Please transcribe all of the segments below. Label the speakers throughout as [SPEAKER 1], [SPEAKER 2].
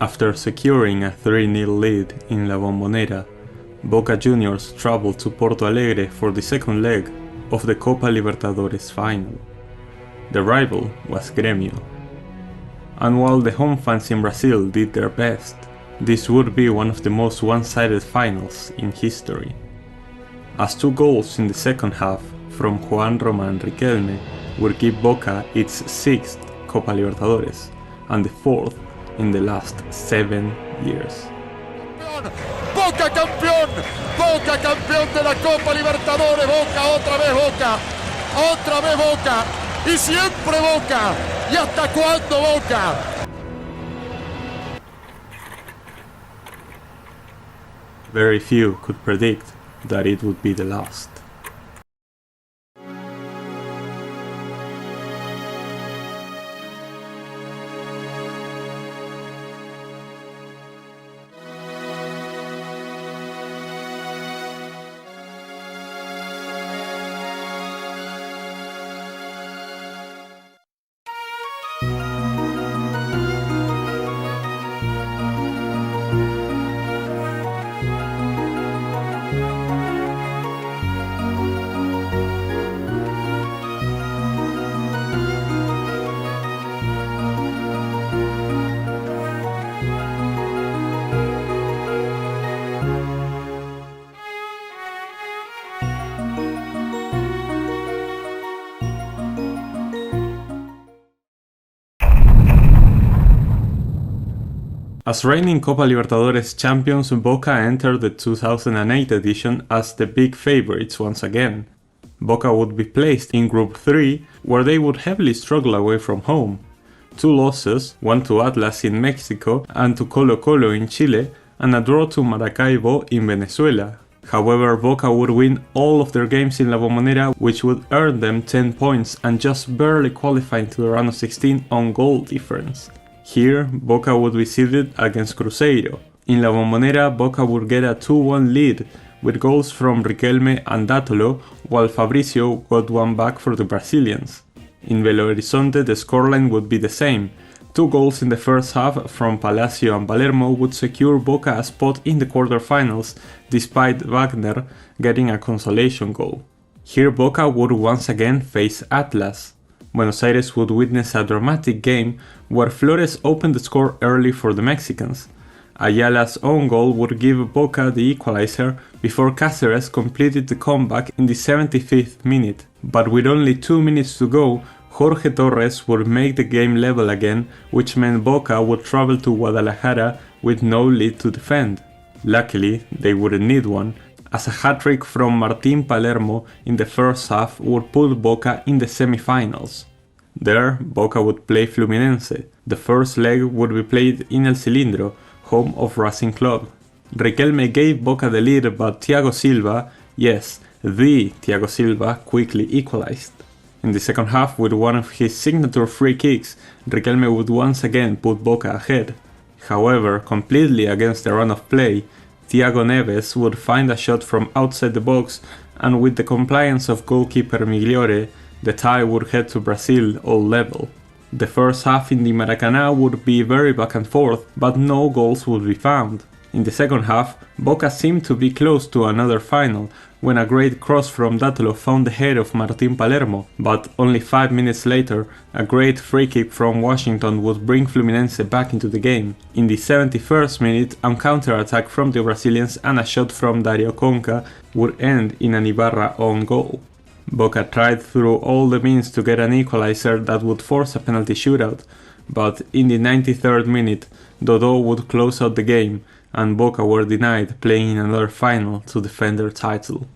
[SPEAKER 1] After securing a 3-0 lead in La Bombonera, Boca Juniors traveled to Porto Alegre for the second leg of the Copa Libertadores final. The rival was Grêmio. And while the home fans in Brazil did their best, this would be one of the most one-sided finals in history, as 2 goals in the second half from Juan Román Riquelme would give Boca its 6th Copa Libertadores and the 4th in the last 7 years.
[SPEAKER 2] Boca campeón, Boca campeón de la Copa Libertadores, Boca, otra vez Boca, y siempre Boca, y hasta cuándo Boca.
[SPEAKER 1] Very few could predict that it would be the last. As reigning Copa Libertadores champions, Boca entered the 2008 edition as the big favorites once again. Boca would be placed in Group 3, where they would heavily struggle away from home. 2 losses, one to Atlas in Mexico and to Colo Colo in Chile, and a draw to Maracaibo in Venezuela. However, Boca would win all of their games in La Bombonera, which would earn them 10 points and just barely qualifying to the round of 16 on goal difference. Here, Boca would be seeded against Cruzeiro. In La Bombonera, Boca would get a 2-1 lead with goals from Riquelme and Dátolo, while Fabricio got one back for the Brazilians. In Belo Horizonte, the scoreline would be the same. 2 goals in the first half from Palacio and Palermo would secure Boca a spot in the quarterfinals, despite Wagner getting a consolation goal. Here, Boca would once again face Atlas. Buenos Aires would witness a dramatic game where Flores opened the score early for the Mexicans. Ayala's own goal would give Boca the equalizer before Cáceres completed the comeback in the 75th minute. But with only 2 minutes to go, Jorge Torres would make the game level again, which meant Boca would travel to Guadalajara with no lead to defend. Luckily, they wouldn't need one, as a hat-trick from Martín Palermo in the first half would put Boca in the semifinals. There, Boca would play Fluminense. The first leg would be played in El Cilindro, home of Racing Club. Riquelme gave Boca the lead, but Thiago Silva, yes, the Thiago Silva, quickly equalized. In the second half, with one of his signature free kicks, Riquelme would once again put Boca ahead. However, completely against the run of play, Thiago Neves would find a shot from outside the box, and with the compliance of goalkeeper Migliore, the tie would head to Brazil all level. The first half in the Maracanã would be very back and forth, but no goals would be found. In the second half, Boca seemed to be close to another final, when a great cross from Dátolo found the head of Martín Palermo, but only 5 minutes later, a great free kick from Washington would bring Fluminense back into the game. In the 71st minute, a counter-attack from the Brazilians and a shot from Dario Conca would end in an Ibarra own goal. Boca tried through all the means to get an equalizer that would force a penalty shootout, but in the 93rd minute, Dodó would close out the game, and Boca were denied playing in another final to defend their title.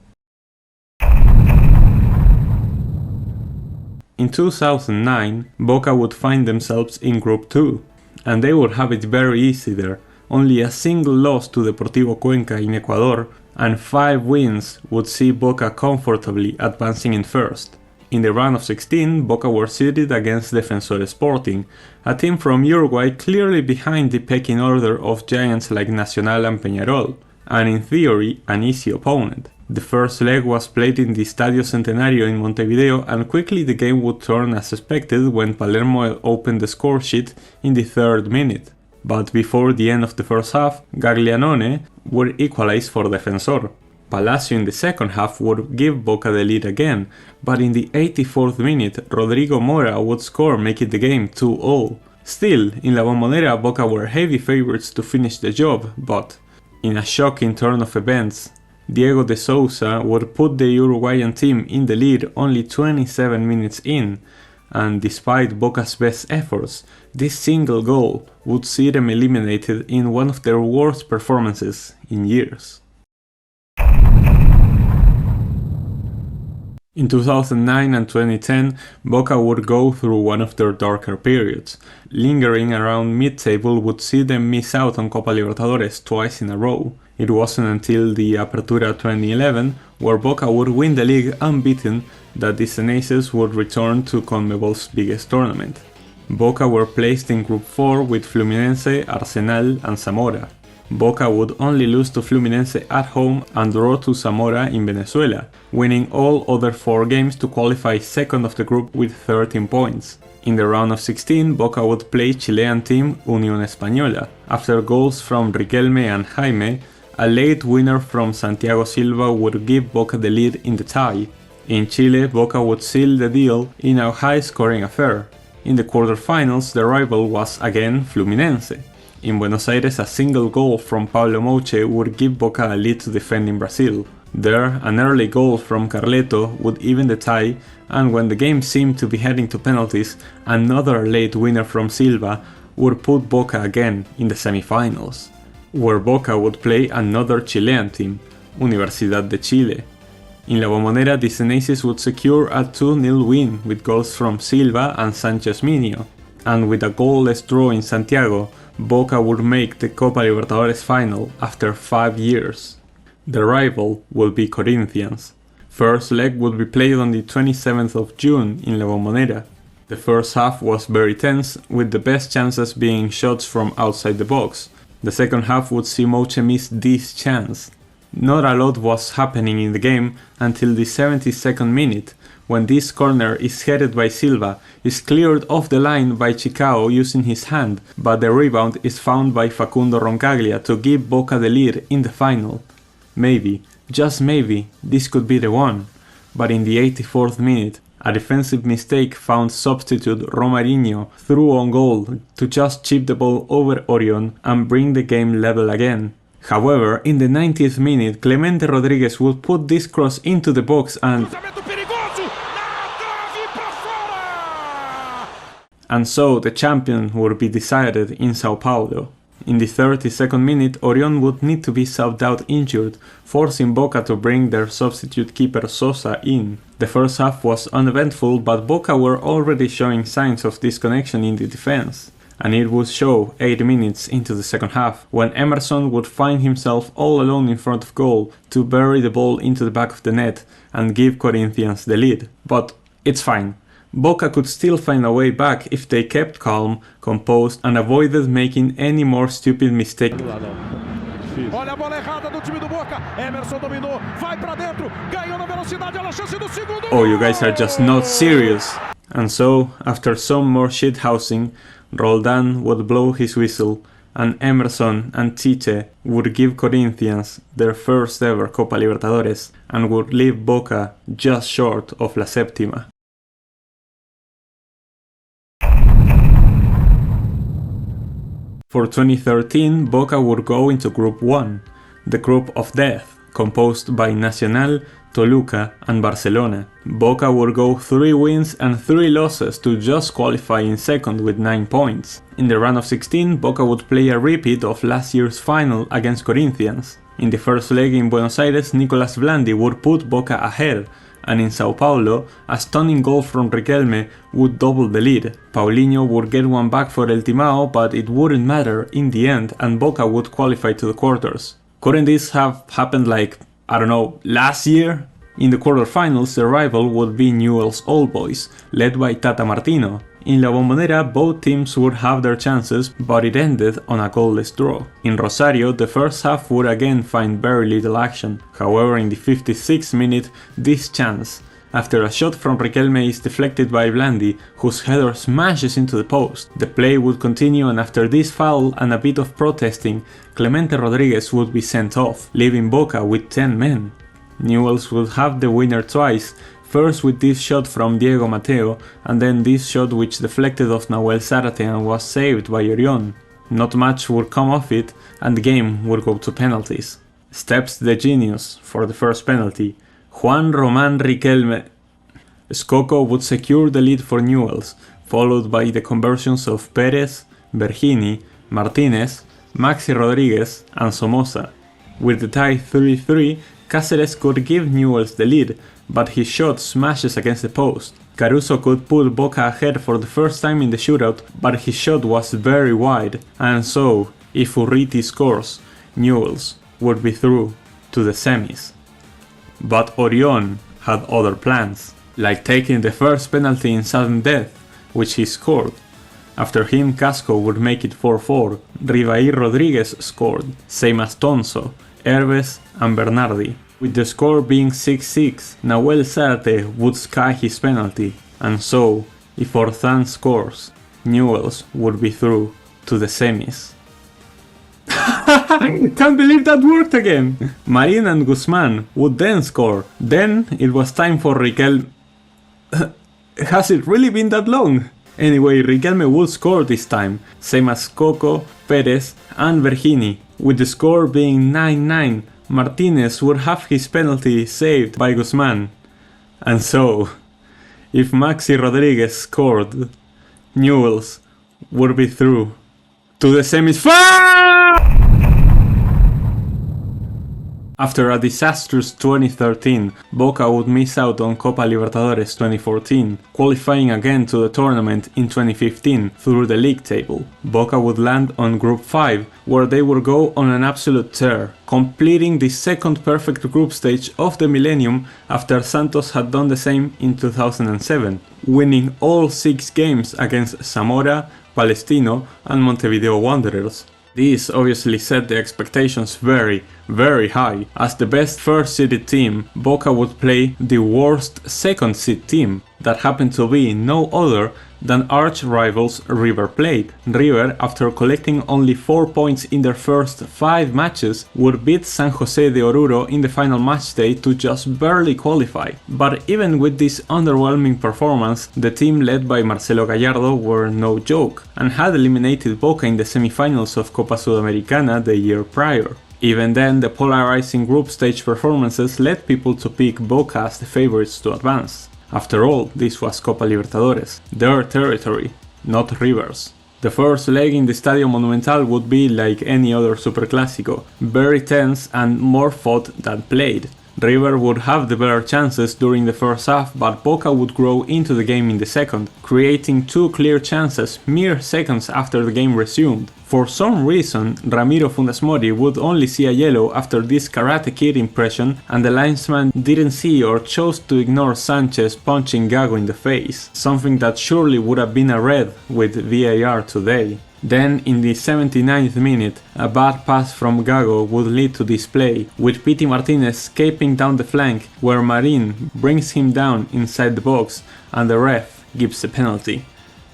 [SPEAKER 1] In 2009, Boca would find themselves in Group 2, and they would have it very easy there. Only a single loss to Deportivo Cuenca in Ecuador, and 5 wins would see Boca comfortably advancing in first. In the round of 16, Boca were seeded against Defensor Sporting, a team from Uruguay clearly behind the pecking order of giants like Nacional and Peñarol, and in theory an easy opponent. The first leg was played in the Estadio Centenario in Montevideo, and quickly the game would turn as expected when Palermo opened the score sheet in the 3rd minute. but before the end of the first half, Gaglianone would equalize for Defensor. Palacio in the second half would give Boca the lead again, but in the 84th minute, Rodrigo Mora would score, making the game 2-all. Still, in La Bombonera, Boca were heavy favorites to finish the job, but in a shocking turn of events, Diego de Souza would put the Uruguayan team in the lead only 27 minutes in, and despite Boca's best efforts, this single goal would see them eliminated in one of their worst performances in years. In 2009 and 2010, Boca would go through one of their darker periods. Lingering around mid-table would see them miss out on Copa Libertadores twice in a row. It wasn't until the Apertura 2011, where Boca would win the league unbeaten, that the Xeneises would return to CONMEBOL's biggest tournament. Boca were placed in Group 4 with Fluminense, Arsenal and Zamora. Boca would only lose to Fluminense at home and draw to Zamora in Venezuela, winning all other 4 games to qualify second of the group with 13 points. In the round of 16, Boca would play Chilean team Unión Española. After goals from Riquelme and Jaime, a late winner from Santiago Silva would give Boca the lead in the tie. In Chile, Boca would seal the deal in a high-scoring affair. In the quarterfinals, the rival was again Fluminense. In Buenos Aires, a single goal from Pablo Mouche would give Boca a lead to defend in Brazil. There, an early goal from Carleto would even the tie, and when the game seemed to be heading to penalties, another late winner from Silva would put Boca again in the semifinals, where Boca would play another Chilean team, Universidad de Chile. In La Bombonera, the Xeneises would secure a 2-0 win with goals from Silva and Sanchez Minio, and with a goalless draw in Santiago, Boca would make the Copa Libertadores final after 5 years. The rival will be Corinthians. First leg would be played on the 27th of June in La Bombonera. The first half was very tense, with the best chances being shots from outside the box. The second half would see Mouche miss this chance. Not a lot was happening in the game until the 72nd minute, when this corner is headed by Silva, is cleared off the line by Chicao using his hand, but the rebound is found by Facundo Roncaglia to give Boca the lead in the final. Maybe, just maybe, this could be the one, but in the 84th minute, a defensive mistake found substitute Romarinho through on goal to just chip the ball over Orion and bring the game level again. However, in the 90th minute, Clemente Rodriguez would put this cross into the box and so the champion would be decided in Sao Paulo. In the 32nd minute, Orion would need to be subbed out injured, forcing Boca to bring their substitute keeper Sosa in. The first half was uneventful, but Boca were already showing signs of disconnection in the defense. And it would show 8 minutes into the second half, when Emerson would find himself all alone in front of goal to bury the ball into the back of the net and give Corinthians the lead. But it's fine. Boca could still find a way back if they kept calm, composed and avoided making any more stupid mistakes.
[SPEAKER 2] Olha a bola errada do time do Boca. Emerson dominou, vai pra dentro, ganhou na velocidade, olha a chance do segundo.
[SPEAKER 1] Oh, you guys are just not serious. And so, after some more shithousing, Roldan would blow his whistle, and Emerson and Tite would give Corinthians their first ever Copa Libertadores and would leave Boca just short of La Septima. For 2013, Boca would go into Group 1, the group of death, composed by Nacional, Toluca and Barcelona. Boca would go 3 wins and 3 losses to just qualify in second with 9 points. In the round of 16, Boca would play a repeat of last year's final against Corinthians. In the first leg in Buenos Aires, Nicolas Blandi would put Boca ahead, and in Sao Paulo, a stunning goal from Riquelme would double the lead. Paulinho would get one back for El Timao, but it wouldn't matter in the end and Boca would qualify to the quarters. Couldn't this have happened like, I don't know, last year? In the quarterfinals, the rival would be Newell's Old Boys, led by Tata Martino. In La Bombonera, both teams would have their chances, but it ended on a goalless draw. In Rosario, the first half would again find very little action. However, in the 56th minute, this chance, after a shot from Riquelme is deflected by Blandi, whose header smashes into the post. The play would continue, and after this foul and a bit of protesting, Clemente Rodriguez would be sent off, leaving Boca with 10 men. Newell's would have the winner twice, first with this shot from Diego Mateo, and then this shot which deflected off Nahuel Zárate and was saved by Orión. Not much would come of it, and the game would go to penalties. Steps the genius for the first penalty. Juan Román Riquelme. Scocco would secure the lead for Newell's, followed by the conversions of Pérez, Bergini, Martínez, Maxi Rodriguez and Somoza. With the tie 3-3, Cáceres could give Newell's the lead, but his shot smashes against the post. Caruso could put Boca ahead for the first time in the shootout, but his shot was very wide, and so, if Urruti scores, Newell's would be through to the semis. But Orión had other plans, like taking the first penalty in sudden death, which he scored. After him, Casco would make it 4-4, Rivair Rodriguez scored, same as Tonso, Herbes and Bernardi. With the score being 6-6, Nahuel Zárate would sky his penalty, and so, if Orzán scores, Newell's would be through to the semis. Can't believe that worked again! Marin and Guzman would then score. Then it was time for Riquelme. Has it really been that long? Anyway, Riquelme would score this time, same as Coco, Pérez and Bergini. With the score being 9-9, Martínez would have his penalty saved by Guzman. And so, if Maxi Rodriguez scored, Newell's would be through to the semis. After a disastrous 2013, Boca would miss out on Copa Libertadores 2014, qualifying again to the tournament in 2015 through the league table. Boca would land on Group 5, where they would go on an absolute tear, completing the second perfect group stage of the millennium after Santos had done the same in 2007, winning all 6 games against Zamora, Palestino and Montevideo Wanderers. This obviously set the expectations very, very high. As the best first-seeded team, Boca would play the worst second-seed team, that happened to be no other than arch-rivals River Plate. River, after collecting only 4 points in their first 5 matches, would beat San Jose de Oruro in the final matchday to just barely qualify. But even with this underwhelming performance, the team led by Marcelo Gallardo were no joke, and had eliminated Boca in the semifinals of Copa Sudamericana the year prior. Even then, the polarizing group stage performances led people to pick Boca as the favorites to advance. After all, this was Copa Libertadores, their territory, not River's. The first leg in the Estadio Monumental would be like any other Superclásico, very tense and more fought than played. River would have the better chances during the first half, but Boca would grow into the game in the second, creating 2 clear chances mere seconds after the game resumed. For some reason, Ramiro Funes Mori would only see a yellow after this Karate Kid impression, and the linesman didn't see or chose to ignore Sanchez punching Gago in the face, something that surely would have been a red with VAR today. Then, in the 79th minute, a bad pass from Gago would lead to this play, with Pity Martinez escaping down the flank, where Marin brings him down inside the box and the ref gives a penalty,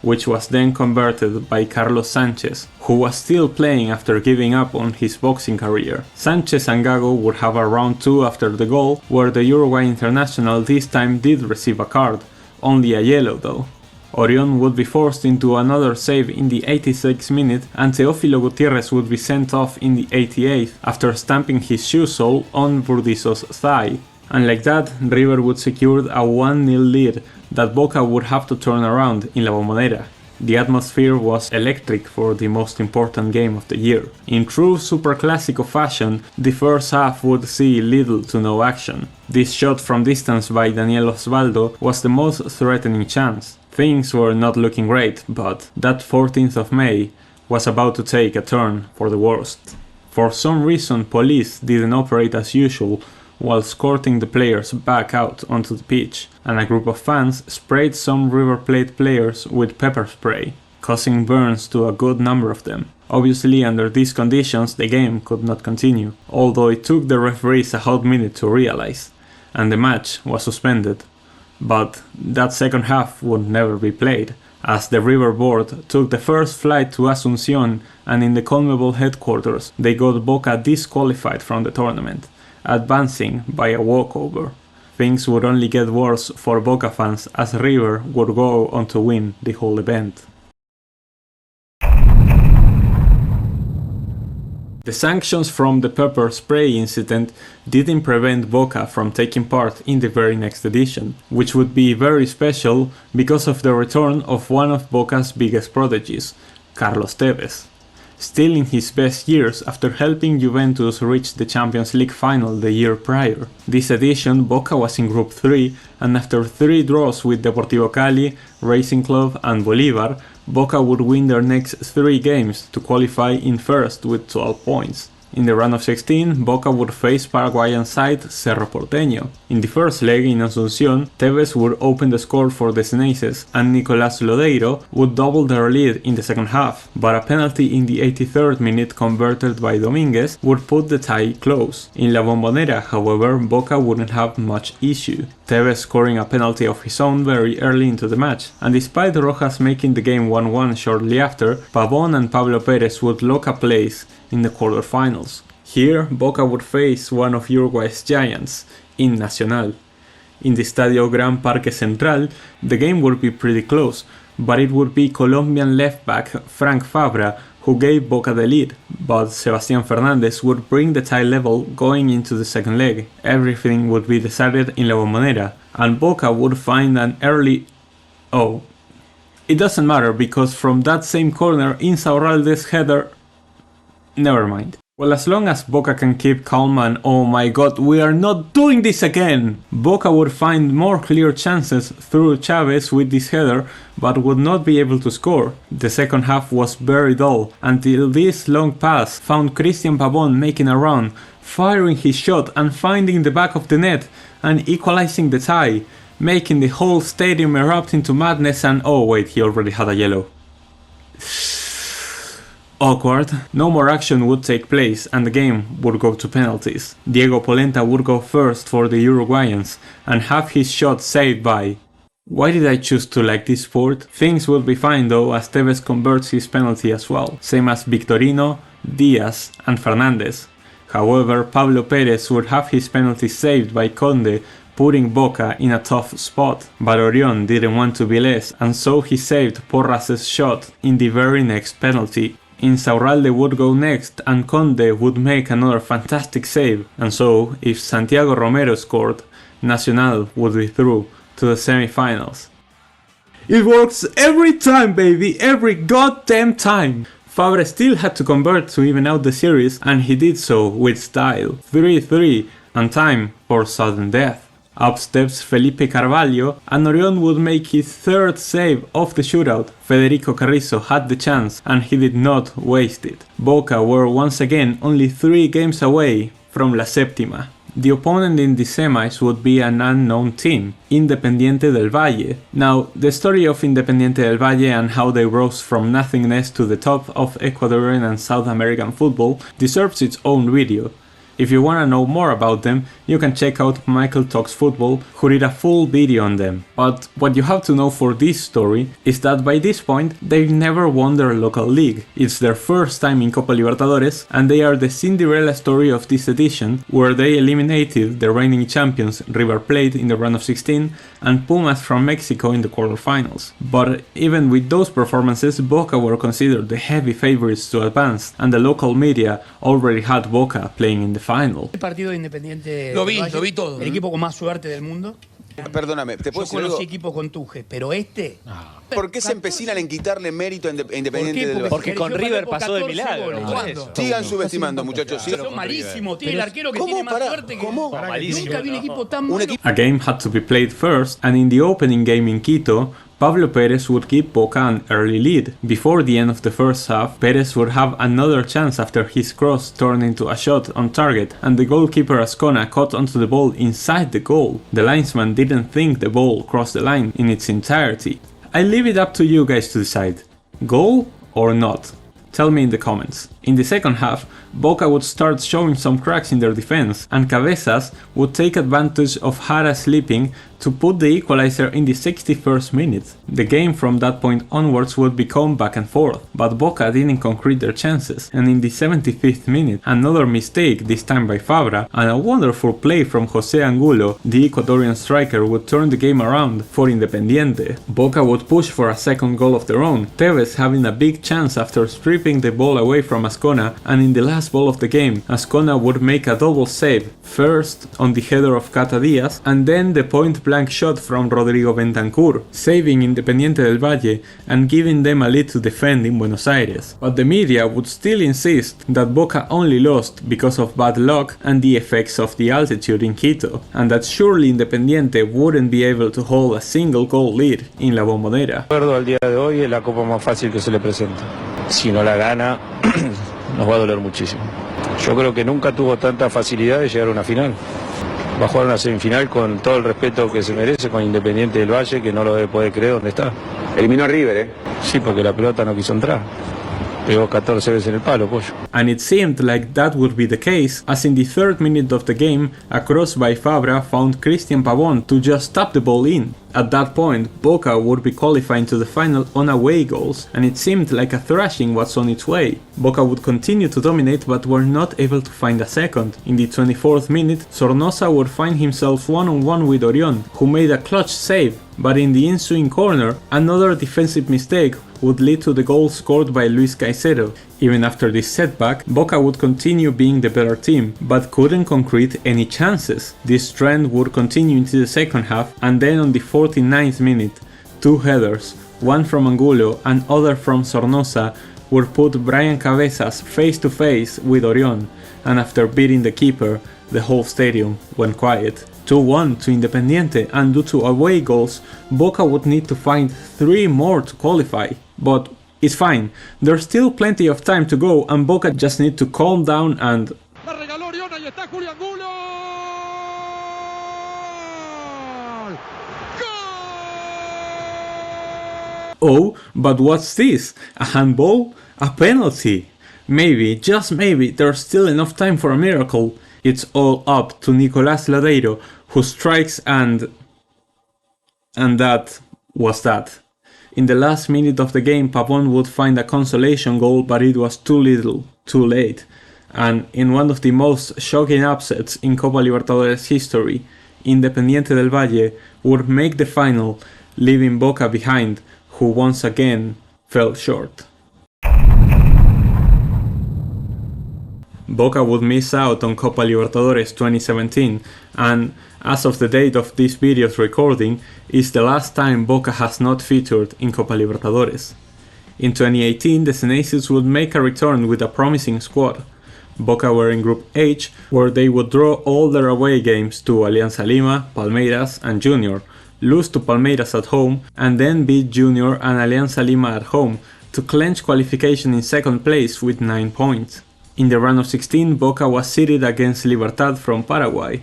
[SPEAKER 1] which was then converted by Carlos Sanchez, who was still playing after giving up on his boxing career. Sanchez and Gago would have a round 2 after the goal, where the Uruguay international this time did receive a card, only a yellow though. Orión would be forced into another save in the 86th minute, and Teófilo Gutiérrez would be sent off in the 88th after stamping his shoe sole on Burdizo's thigh. And like that, River would secure a 1-0 lead that Boca would have to turn around in La Bombonera. The atmosphere was electric for the most important game of the year. In true Superclásico fashion, the first half would see little to no action. This shot from distance by Daniel Osvaldo was the most threatening chance. Things were not looking great, but that 14th of May was about to take a turn for the worst. For some reason, police didn't operate as usual while escorting the players back out onto the pitch, and a group of fans sprayed some River Plate players with pepper spray, causing burns to a good number of them. Obviously, under these conditions, the game could not continue, although it took the referees a hot minute to realize, and the match was suspended But that second half would never be played, as the River Board took the first flight to Asunción, and in the CONMEBOL headquarters they got Boca disqualified from the tournament, advancing by a walkover. Things would only get worse for Boca fans as River would go on to win the whole event. The sanctions from the pepper spray incident didn't prevent Boca from taking part in the very next edition, which would be very special because of the return of one of Boca's biggest prodigies, Carlos Tevez. Still in his best years after helping Juventus reach the Champions League final the year prior. This edition Boca was in Group 3, and after 3 draws with Deportivo Cali, Racing Club and Bolívar, Boca would win their next 3 games to qualify in first with 12 points. In the round of 16, Boca would face Paraguayan side Cerro Porteño. In the first leg in Asunción, Tevez would open the score for the Ceneices and Nicolás Lodeiro would double their lead in the second half, but a penalty in the 83rd minute converted by Domínguez would put the tie close. In La Bombonera, however, Boca wouldn't have much issue, Tevez scoring a penalty of his own very early into the match, and despite Rojas making the game 1-1 shortly after, Pavón and Pablo Pérez would lock a place in the quarterfinals. Here, Boca would face one of Uruguay's giants, in Nacional. In the Estadio Gran Parque Central, the game would be pretty close, but it would be Colombian left-back Frank Fabra who gave Boca the lead, but Sebastián Fernández would bring the tie level going into the second leg. Everything would be decided in La Bombonera, and Boca would find an early... Oh, it doesn't matter because from that same corner Insaurralde's header... Never mind. Well, as long as Boca can keep calm and oh my god, we are not doing this again! Boca would find more clear chances through Tevez with this header, but would not be able to score. The second half was very dull, until this long pass found Cristian Pavón making a run, firing his shot and finding the back of the net, and equalizing the tie, making the whole stadium erupt into madness and oh wait, he already had a yellow. Awkward. No more action would take place and the game would go to penalties. Diego Polenta would go first for the Uruguayans and have his shot saved by... Why did I choose to like this sport? Things will be fine though as Tevez converts his penalty as well, same as Victorino, Diaz and Fernandez. However, Pablo Pérez would have his penalty saved by Conde, putting Boca in a tough spot, but Orión didn't want to be less and so he saved Porras' shot in the very next penalty. Insaurralde would go next and Conde would make another fantastic save, and so, if Santiago Romero scored, Nacional would be through to the semifinals. It works every time, baby, every goddamn time! Fabre still had to convert to even out the series, and he did so with style. 3-3, and time for sudden death. Up steps Felipe Carvalho, and Orión would make his third save of the shootout. Federico Carrizo had the chance, and he did not waste it. Boca were once again only 3 games away from La Septima. The opponent in the semis would be an unknown team, Independiente del Valle. Now, the story of Independiente del Valle and how they rose from nothingness to the top of Ecuadorian and South American football deserves its own video. If you wanna know more about them, you can check out Michael Talks Football, who did a full video on them. But what you have to know for this story is that by this point, they've never won their local league. It's their first time in Copa Libertadores, and they are the Cinderella story of this edition, where they eliminated the reigning champions River Plate in the round of 16 and Pumas from Mexico in the quarterfinals. But even with those performances, Boca were considered the heavy favorites to advance, and the local media already had Boca playing in the final.
[SPEAKER 3] El partido de Independiente
[SPEAKER 4] lo vi todo.
[SPEAKER 3] El equipo con más suerte del mundo.
[SPEAKER 5] Perdóname, ¿te puedo
[SPEAKER 3] Yo
[SPEAKER 5] decir algo?
[SPEAKER 3] conocí equipos con Tuje, pero este...
[SPEAKER 5] ¿Por qué se empecinan en quitarle mérito a Independiente del Valle?
[SPEAKER 4] Porque con River pasó de milagro.
[SPEAKER 5] Sigan subestimando, muchachos.
[SPEAKER 3] Son malísimos, tiene el arquero que tiene más suerte que...
[SPEAKER 5] ¿Cómo?
[SPEAKER 3] Nunca vi un equipo tan malo.
[SPEAKER 1] A game had to be played first, and in the opening game in Quito, Pablo Pérez would give Boca an early lead. Before the end of the first half, Pérez would have another chance after his cross turned into a shot on target, and the goalkeeper Ascona caught onto the ball inside the goal. The linesman didn't think the ball crossed the line in its entirety. I leave it up to you guys to decide. Goal or not? Tell me in the comments. In the second half, Boca would start showing some cracks in their defense, and Cabezas would take advantage of Jara sleeping to put the equalizer in the 61st minute. The game from that point onwards would become back and forth, but Boca didn't concrete their chances, and in the 75th minute, another mistake, this time by Fabra, and a wonderful play from Jose Angulo, the Ecuadorian striker, would turn the game around for Independiente. Boca would push for a second goal of their own, Tevez having a big chance after stripping the ball away from Ascona, and in the last ball of the game, Ascona would make a double save, first on the header of Cata Diaz, and then the point-blank shot from Rodrigo Bentancur, saving Independiente del Valle and giving them a lead to defend in Buenos Aires. But the media would still insist that Boca only lost because of bad luck and the effects of the altitude in Quito, and that surely Independiente wouldn't be able to hold a single goal lead in La Bombonera.
[SPEAKER 6] Al día de hoy es la copa más fácil que se le presenta. Si no la gana, nos va a doler muchísimo. Yo creo que nunca tuvo tanta facilidad de llegar a una final. Va a jugar una semifinal con todo el respeto que se merece con Independiente del Valle, que no lo debe poder creer dónde está.
[SPEAKER 5] Eliminó a River,
[SPEAKER 6] Sí, porque la pelota no quiso entrar. Pegó 14 veces en el palo, pollo.
[SPEAKER 1] And it seemed like that would be the case, as in the 3rd minute of the game, a cross by Fabra found Cristian Pavón to just tap the ball in. At that point, Boca would be qualifying to the final on away goals, and it seemed like a thrashing was on its way. Boca would continue to dominate but were not able to find a second. In the 24th minute, Sornosa would find himself one-on-one with Orion, who made a clutch save, but in the ensuing corner, another defensive mistake would lead to the goal scored by Luis Caicedo. Even after this setback, Boca would continue being the better team, but couldn't concrete any chances. This trend would continue into the second half, and then on the 49th minute, two headers, one from Angulo and other from Sornosa, would put Brian Cabezas face to face with Orion, and after beating the keeper, the whole stadium went quiet. 2-1 to Independiente, and due to away goals, Boca would need to find 3 more to qualify. But it's fine, there's still plenty of time to go, and Boca just need to calm down and...
[SPEAKER 2] La regaló Orión, ahí está Julio Angulo.
[SPEAKER 1] Oh, but what's this? A handball? A penalty? Maybe, just maybe, there's still enough time for a miracle. It's all up to Nicolás Ladeiro, who strikes and that was that. In the last minute of the game, Pavón would find a consolation goal, but it was too little, too late. And in one of the most shocking upsets in Copa Libertadores history, Independiente del Valle would make the final, leaving Boca behind, who once again fell short. Boca would miss out on Copa Libertadores 2017, and as of the date of this video's recording, is the last time Boca has not featured in Copa Libertadores. In 2018, the Ceneices would make a return with a promising squad. Boca were in Group H, where they would draw all their away games to Alianza Lima, Palmeiras and Junior, lose to Palmeiras at home, and then beat Junior and Alianza Lima at home to clinch qualification in second place with 9 points. In the round of 16, Boca was seeded against Libertad from Paraguay.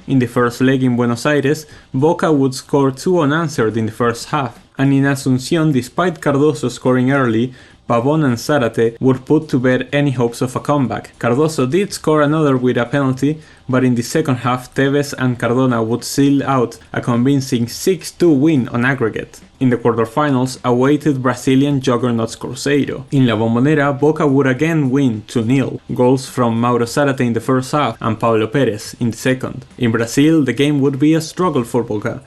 [SPEAKER 1] In the first leg in Buenos Aires, Boca would score 2 unanswered in the first half, and in Asunción, despite Cardoso scoring early, Pavón and Zárate would put to bed any hopes of a comeback. Cardoso did score another with a penalty, but in the second half Tevez and Cardona would seal out a convincing 6-2 win on aggregate. In the quarterfinals awaited Brazilian juggernauts Cruzeiro. In La Bombonera, Boca would again win 2-0, goals from Mauro Zárate in the first half and Pablo Pérez in the second. In Brazil, the game would be a struggle for Boca.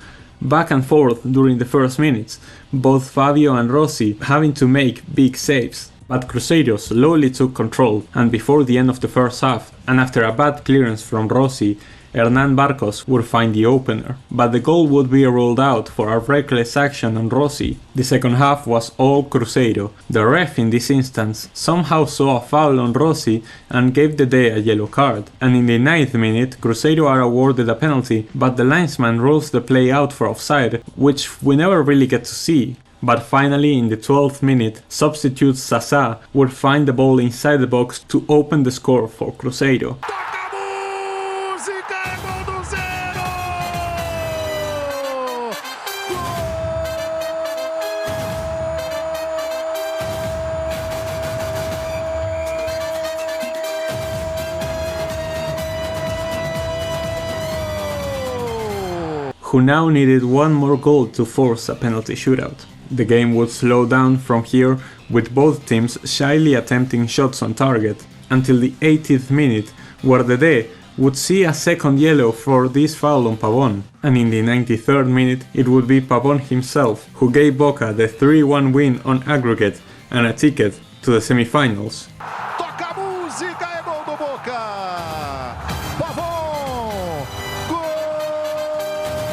[SPEAKER 1] Back and forth during the first minutes, both Fabio and Rossi having to make big saves. But Cruzeiro slowly took control, and before the end of the first half, and after a bad clearance from Rossi, Hernán Barcos would find the opener, but the goal would be ruled out for a reckless action on Rossi. The second half was all Cruzeiro. The ref in this instance somehow saw a foul on Rossi and gave the day a yellow card, and in the 9th minute Cruzeiro are awarded a penalty, but the linesman rules the play out for offside, which we never really get to see. But finally, in the 12th minute, substitute Sasa would find the ball inside the box to open the score for Cruzeiro. who now needed one more goal to force a penalty shootout. The game would slow down from here, with both teams shyly attempting shots on target, until the 80th minute, where Dede would see a second yellow for this foul on Pavón, and in the 93rd minute it would be Pavón himself who gave Boca the 3-1 win on aggregate and a ticket to the semifinals.
[SPEAKER 2] Toca a música, é gol do Boca! Pavón! Gol!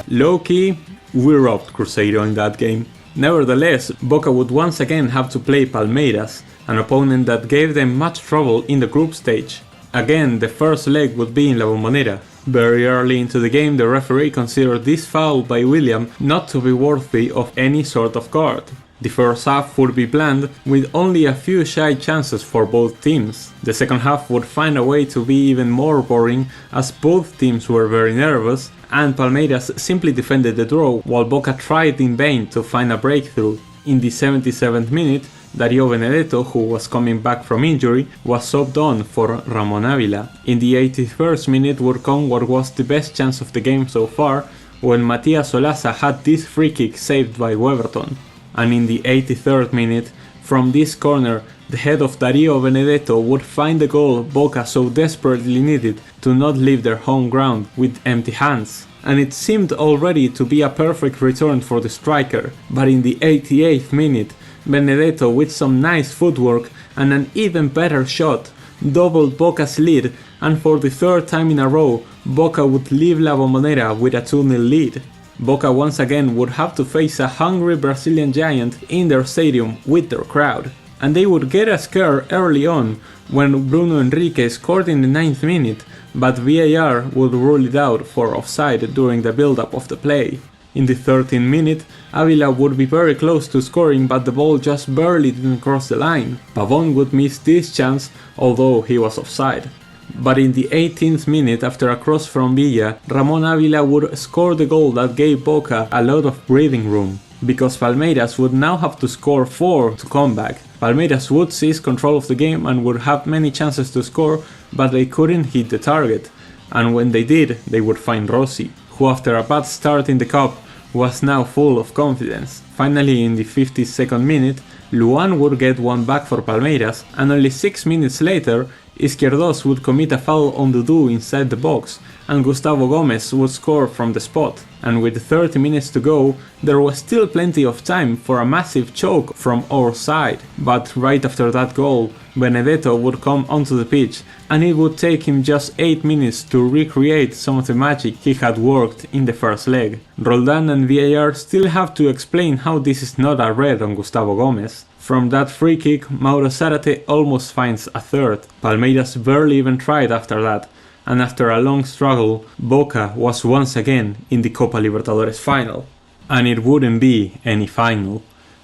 [SPEAKER 1] Low-key, we robbed Cruzeiro in that game. Nevertheless, Boca would once again have to play Palmeiras, an opponent that gave them much trouble in the group stage. Again, the first leg would be in La Bombonera. Very early into the game, the referee considered this foul by William not to be worthy of any sort of card. The first half would be bland, with only a few shy chances for both teams. The second half would find a way to be even more boring, as both teams were very nervous, and Palmeiras simply defended the draw, while Boca tried in vain to find a breakthrough. In the 77th minute, Darío Benedetto, who was coming back from injury, was subbed on for Ramón Ávila. In the 81st minute would come what was the best chance of the game so far, when Matías Olaza had this free kick saved by Weberton. And in the 83rd minute, from this corner, the head of Darío Benedetto would find the goal Boca so desperately needed to not leave their home ground with empty hands. And it seemed already to be a perfect return for the striker, but in the 88th minute, Benedetto, with some nice footwork and an even better shot, doubled Boca's lead, and for the third time in a row, Boca would leave La Bombonera with a 2-0 lead. Boca once again would have to face a hungry Brazilian giant in their stadium with their crowd. And they would get a scare early on when Bruno Henrique scored in the 9th minute, but VAR would rule it out for offside during the build-up of the play. In the 13th minute, Ávila would be very close to scoring, but the ball just barely didn't cross the line. Pavón would miss this chance, although he was offside. But in the 18th minute, after a cross from Villa, Ramón Ávila would score the goal that gave Boca a lot of breathing room, because Palmeiras would now have to score 4 to come back. Palmeiras would seize control of the game and would have many chances to score, but they couldn't hit the target, and when they did, they would find Rossi, who after a bad start in the cup was now full of confidence. Finally, in the 52nd minute, Luan would get one back for Palmeiras, and only 6 minutes later, Izquierdos would commit a foul on Dudu inside the box, and Gustavo Gomes would score from the spot. And with 30 minutes to go, there was still plenty of time for a massive choke from our side. But right after that goal, Benedetto would come onto the pitch, and it would take him just 8 minutes to recreate some of the magic he had worked in the first leg. Roldan and VAR still have to explain how this is not a red on Gustavo Gomes. From that free kick, Mauro Zárate almost finds a third. Palmeiras barely even tried after that, and after a long struggle, Boca was once again in the Copa Libertadores final. And it wouldn't be any final,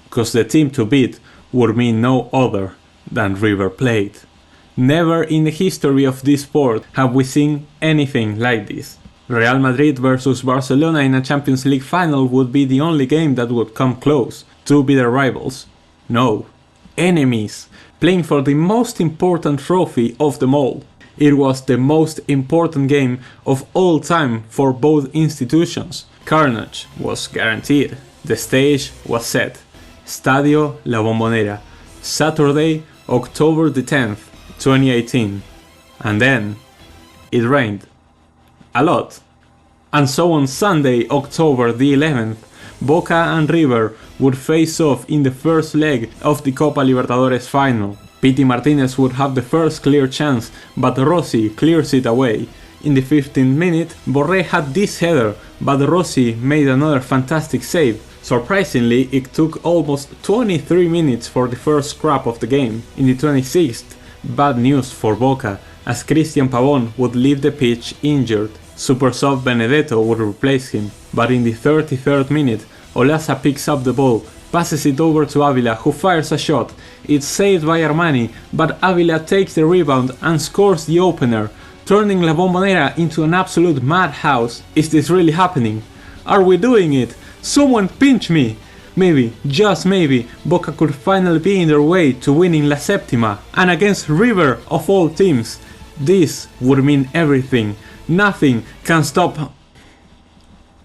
[SPEAKER 1] cause the team to beat would mean no other than River Plate. Never in the history of this sport have we seen anything like this. Real Madrid versus Barcelona in a Champions League final would be the only game that would come close to be their rivals. No, enemies, playing for the most important trophy of them all. It was the most important game of all time for both institutions. Carnage was guaranteed. The stage was set. Estadio La Bombonera, Saturday, October the 10th, 2018. And then it rained. A lot. And so on Sunday, October the 11th, Boca and River would face off in the first leg of the Copa Libertadores final. Pity Martinez would have the first clear chance, but Rossi clears it away. In the 15th minute, Borré had this header, but Rossi made another fantastic save. Surprisingly, it took almost 23 minutes for the first scrap of the game. In the 26th, bad news for Boca, as Cristian Pavón would leave the pitch injured. Super sub Benedetto would replace him, but in the 33rd minute, Olaza picks up the ball, passes it over to Ávila, who fires a shot. It's saved by Armani, but Ávila takes the rebound and scores the opener, turning La Bombonera into an absolute madhouse. Is this really happening? Are we doing it? Someone pinch me! Maybe, just maybe, Boca could finally be in their way to winning La Septima, and against River of all teams. This would mean everything. Nothing can stop.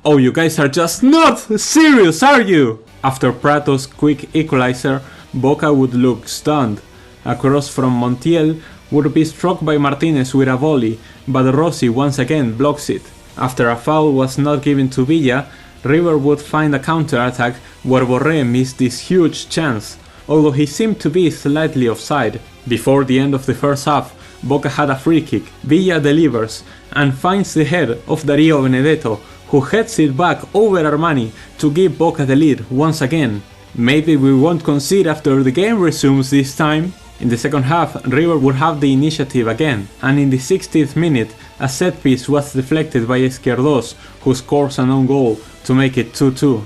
[SPEAKER 1] Oh, you guys are just not serious, are you? After Prato's quick equalizer, Boca would look stunned. A cross from Montiel would be struck by Martinez with a volley, but Rossi once again blocks it. After a foul was not given to Villa, River would find a counter-attack where Borré missed this huge chance, although he seemed to be slightly offside. Before the end of the first half, Boca had a free kick. Villa delivers and finds the head of Darío Benedetto, who heads it back over Armani to give Boca the lead once again. Maybe we won't concede after the game resumes this time. In the second half, River would have the initiative again, and in the 60th minute, a set piece was deflected by Izquierdos, who scores an own goal to make it 2-2.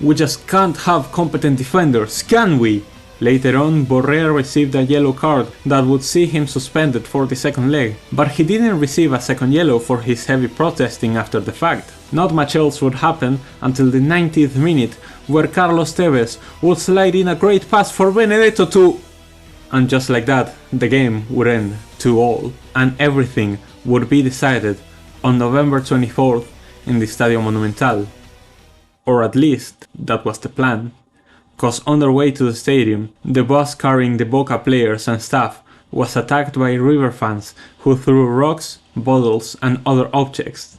[SPEAKER 1] We just can't have competent defenders, can we? Later on, Borré received a yellow card that would see him suspended for the second leg, but he didn't receive a second yellow for his heavy protesting after the fact. Not much else would happen until the 90th minute, where Carlos Tevez would slide in a great pass for Benedetto to... And just like that, the game would end 2-all, and everything would be decided on November 24th in the Estadio Monumental. Or at least, that was the plan. Cause on their way to the stadium, the bus carrying the Boca players and staff was attacked by River fans who threw rocks, bottles and other objects.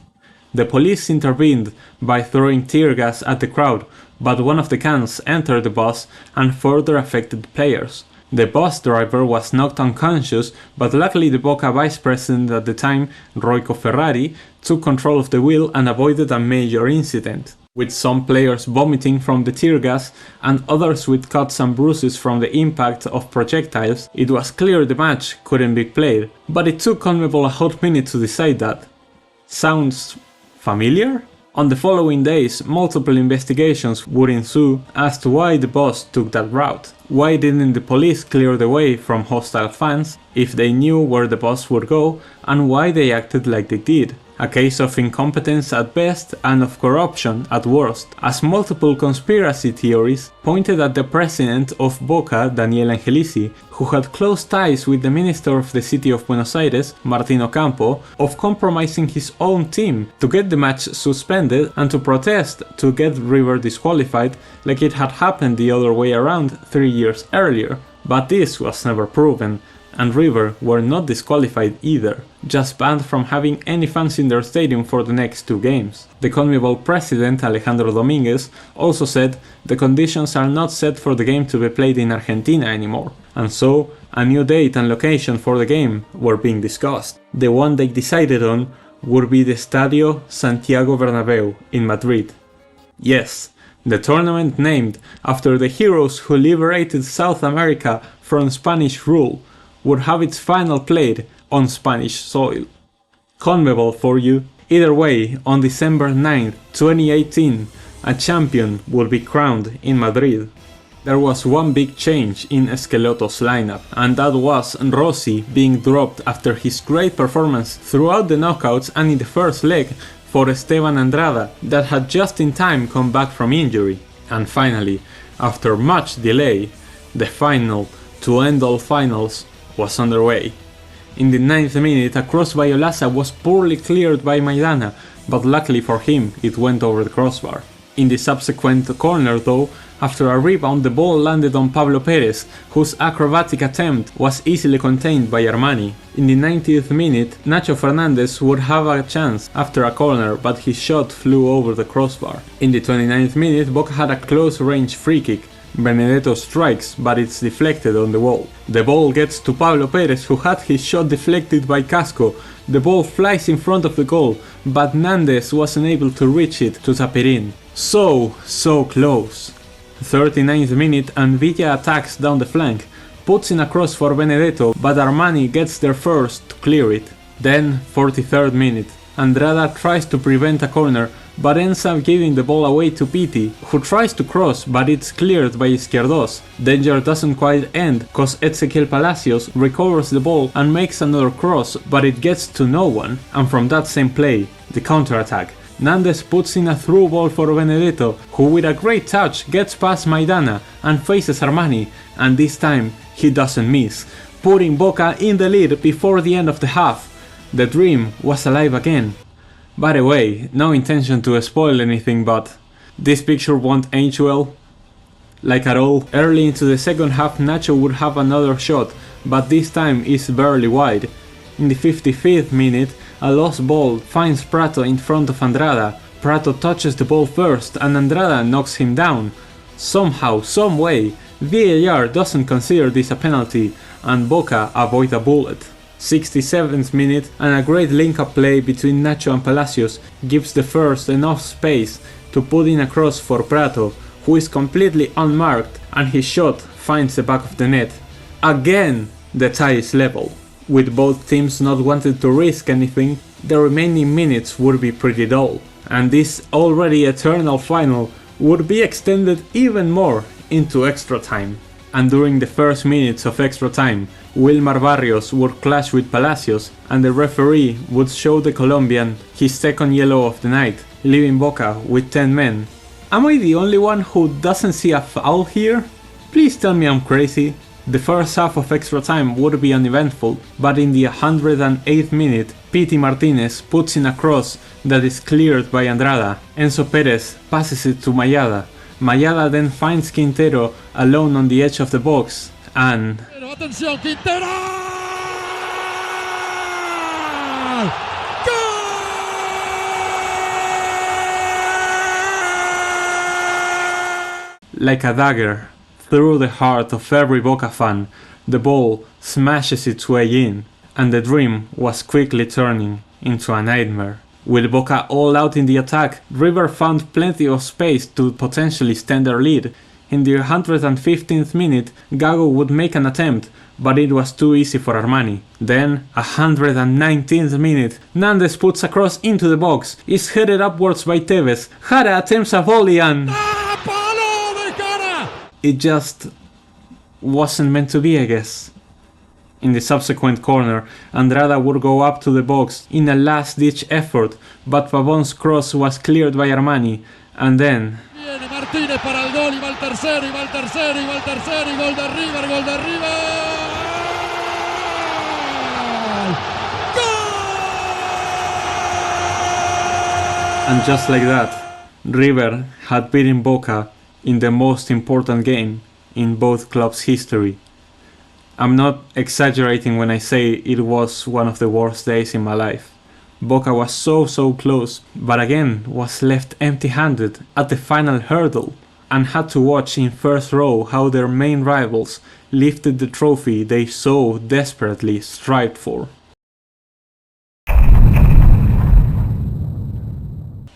[SPEAKER 1] The police intervened by throwing tear gas at the crowd, but one of the cans entered the bus and further affected the players. The bus driver was knocked unconscious, but luckily the Boca vice president at the time, Roico Ferrari, took control of the wheel and avoided a major incident. With some players vomiting from the tear gas and others with cuts and bruises from the impact of projectiles, it was clear the match couldn't be played, but it took CONMEBOL a hot minute to decide that. Sounds familiar? On the following days, multiple investigations would ensue as to why the bus took that route. Why didn't the police clear the way from hostile fans if they knew where the bus would go, and why they acted like they did? A case of incompetence at best and of corruption at worst, as multiple conspiracy theories pointed at the president of Boca, Daniel Angelici, who had close ties with the minister of the city of Buenos Aires, Martín Ocampo, of compromising his own team to get the match suspended and to protest to get River disqualified like it had happened the other way around 3 years earlier. But this was never proven, and River were not disqualified either, just banned from having any fans in their stadium for the next 2 games. The CONMEBOL president Alejandro Dominguez also said the conditions are not set for the game to be played in Argentina anymore, and so a new date and location for the game were being discussed. The one they decided on would be the Estadio Santiago Bernabéu in Madrid. Yes, the tournament named after the heroes who liberated South America from Spanish rule would have its final played on Spanish soil. CONMEBOL for you. Either way, on December 9, 2018, a champion will be crowned in Madrid. There was one big change in Schelotto's lineup, and that was Rossi being dropped after his great performance throughout the knockouts and in the first leg for Esteban Andrada that had just in time come back from injury. And finally, after much delay, the final to end all finals was underway. In the 9th minute, a cross by Olaza was poorly cleared by Maidana, but luckily for him it went over the crossbar. In the subsequent corner though, after a rebound the ball landed on Pablo Perez, whose acrobatic attempt was easily contained by Armani. In the 90th minute, Nacho Fernandez would have a chance after a corner, but his shot flew over the crossbar. In the 29th minute, Boca had a close-range free kick. Benedetto strikes, but it's deflected on the wall. The ball gets to Pablo Perez, who had his shot deflected by Casco. The ball flies in front of the goal, but Nández wasn't able to reach it to tap it in. So close. 39th minute and Villa attacks down the flank, puts in a cross for Benedetto, but Armani gets there first to clear it. Then 43rd minute, Andrada tries to prevent a corner, but ends up giving the ball away to Pitti, who tries to cross, but it's cleared by Izquierdos. Danger doesn't quite end, cause Ezequiel Palacios recovers the ball and makes another cross, but it gets to no one, and from that same play, the counter-attack. Nández puts in a through ball for Benedetto, who with a great touch gets past Maidana and faces Armani, and this time he doesn't miss, putting Boca in the lead before the end of the half. The dream was alive again. By the way, no intention to spoil anything, but this picture won't age well, like at all. Early into the second half, Nacho would have another shot, but this time is barely wide. In the 55th minute, a lost ball finds Prato in front of Andrada. Prato touches the ball first and Andrada knocks him down. Somehow, some way, VAR doesn't consider this a penalty and Boca avoid a bullet. 67th minute, and a great link-up play between Nacho and Palacios gives the first enough space to put in a cross for Prato, who is completely unmarked, and his shot finds the back of the net. Again, the tie is level. With both teams not wanting to risk anything, the remaining minutes would be pretty dull, and this already eternal final would be extended even more into extra time. And during the first minutes of extra time, Wilmar Barrios would clash with Palacios and the referee would show the Colombian his second yellow of the night, leaving Boca with 10 men. Am I the only one who doesn't see a foul here? Please tell me I'm crazy. The first half of extra time would be uneventful, but in the 108th minute, Pity Martinez puts in a cross that is cleared by Andrada. Enzo Perez passes it to Mayada. Mayada then finds Quintero alone on the edge of the box, and...
[SPEAKER 2] ¡Atención, Quintero!
[SPEAKER 1] Like a dagger through the heart of every Boca fan, the ball smashes its way in, and the dream was quickly turning into a nightmare. With Boca all out in the attack, River found plenty of space to potentially extend their lead. In the 115th minute, Gago would make an attempt, but it was too easy for Armani. Then, 119th minute, Nández puts a cross into the box, is headed upwards by Tevez, Jara attempts a volley and... it just wasn't meant to be, I guess. In the subsequent corner, Andrada would go up to the box in a last-ditch effort, but Pavon's cross was cleared by Armani, and then...
[SPEAKER 2] Viene Martínez para el gol, y va el tercero, y va el tercero, y va el tercero, y gol de River, gol de River.
[SPEAKER 1] And just like that, River had beaten Boca in the most important game in both clubs' history. I'm not exaggerating when I say it was one of the worst days in my life. Boca was so close, but again was left empty-handed at the final hurdle and had to watch in first row how their main rivals lifted the trophy they so desperately strived for.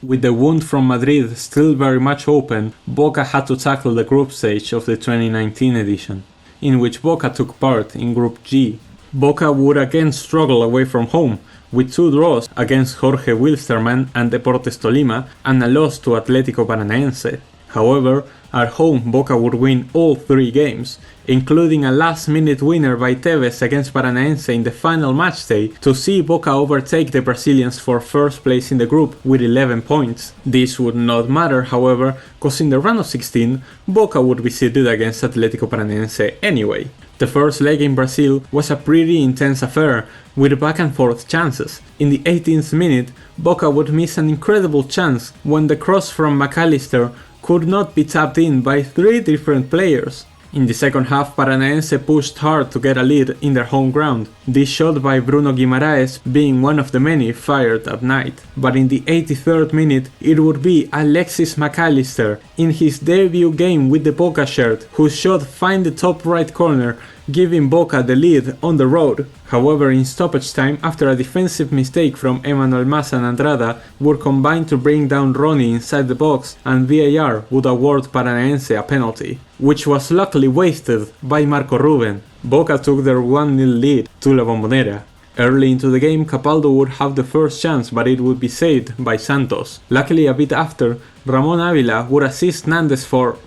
[SPEAKER 1] With the wound from Madrid still very much open, Boca had to tackle the group stage of the 2019 edition, in which Boca took part in Group G. Boca would again struggle away from home, with 2 draws against Jorge Wilstermann and Deportes Tolima and a loss to Atlético Paranaense. However, at home Boca would win all 3 games, including a last-minute winner by Tevez against Paranaense in the final matchday to see Boca overtake the Brazilians for first place in the group with 11 points. This would not matter, however, cause in the round of 16, Boca would be seeded against Atlético Paranaense anyway. The first leg in Brazil was a pretty intense affair, with back and forth chances. In the 18th minute, Boca would miss an incredible chance when the cross from McAllister could not be tapped in by 3 different players. In the second half, Paranaense pushed hard to get a lead in their home ground, this shot by Bruno Guimaraes being one of the many fired at night. But in the 83rd minute, it would be Alexis McAllister, in his debut game with the Boca shirt, whose shot found the top right corner, giving Boca the lead on the road. However, in stoppage time, after a defensive mistake from Emmanuel Maza and Andrada, would combine to bring down Ronnie inside the box, and VAR would award Paranaense a penalty, which was luckily wasted by Marco Ruben. Boca took their 1-0 lead to La Bombonera. Early into the game, Capaldo would have the first chance, but it would be saved by Santos. Luckily, a bit after, Ramon Avila would assist Nández for...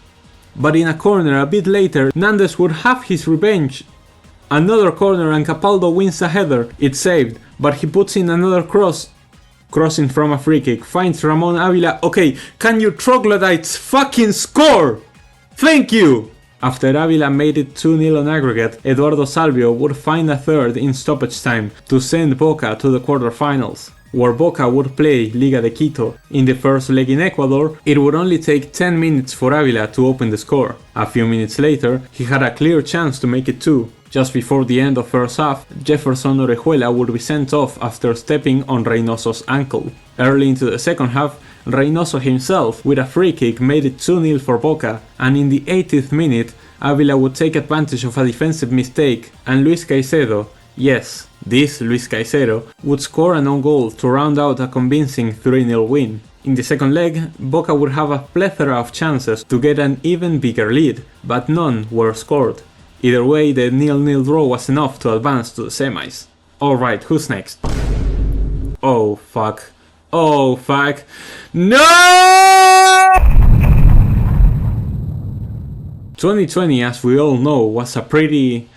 [SPEAKER 1] But in a corner a bit later, Nández would have his revenge. Another corner and Capaldo wins a header. It's saved, but he puts in another cross. Crossing from a free kick, finds Ramon Avila. Okay, can you troglodytes fucking score? Thank you! After Avila made it 2-0 on aggregate, Eduardo Salvio would find a third in stoppage time to send Boca to the quarterfinals. where Boca would play Liga de Quito. In the first leg in Ecuador, it would only take 10 minutes for Avila to open the score. A few minutes later, he had a clear chance to make it 2. Just before the end of first half, Jefferson Orejuela would be sent off after stepping on Reynoso's ankle. Early into the second half, Reynoso himself with a free kick made it 2-0 for Boca, and in the 80th minute, Avila would take advantage of a defensive mistake, and Luis Caicedo, yes, this Luis Caicedo, would score an own goal to round out a convincing 3-0 win. In the second leg, Boca would have a plethora of chances to get an even bigger lead, but none were scored. Either way, the 0-0 draw was enough to advance to the semis. Alright, who's next? Oh fuck. Oh fuck. No! 2020, as we all know, was a pretty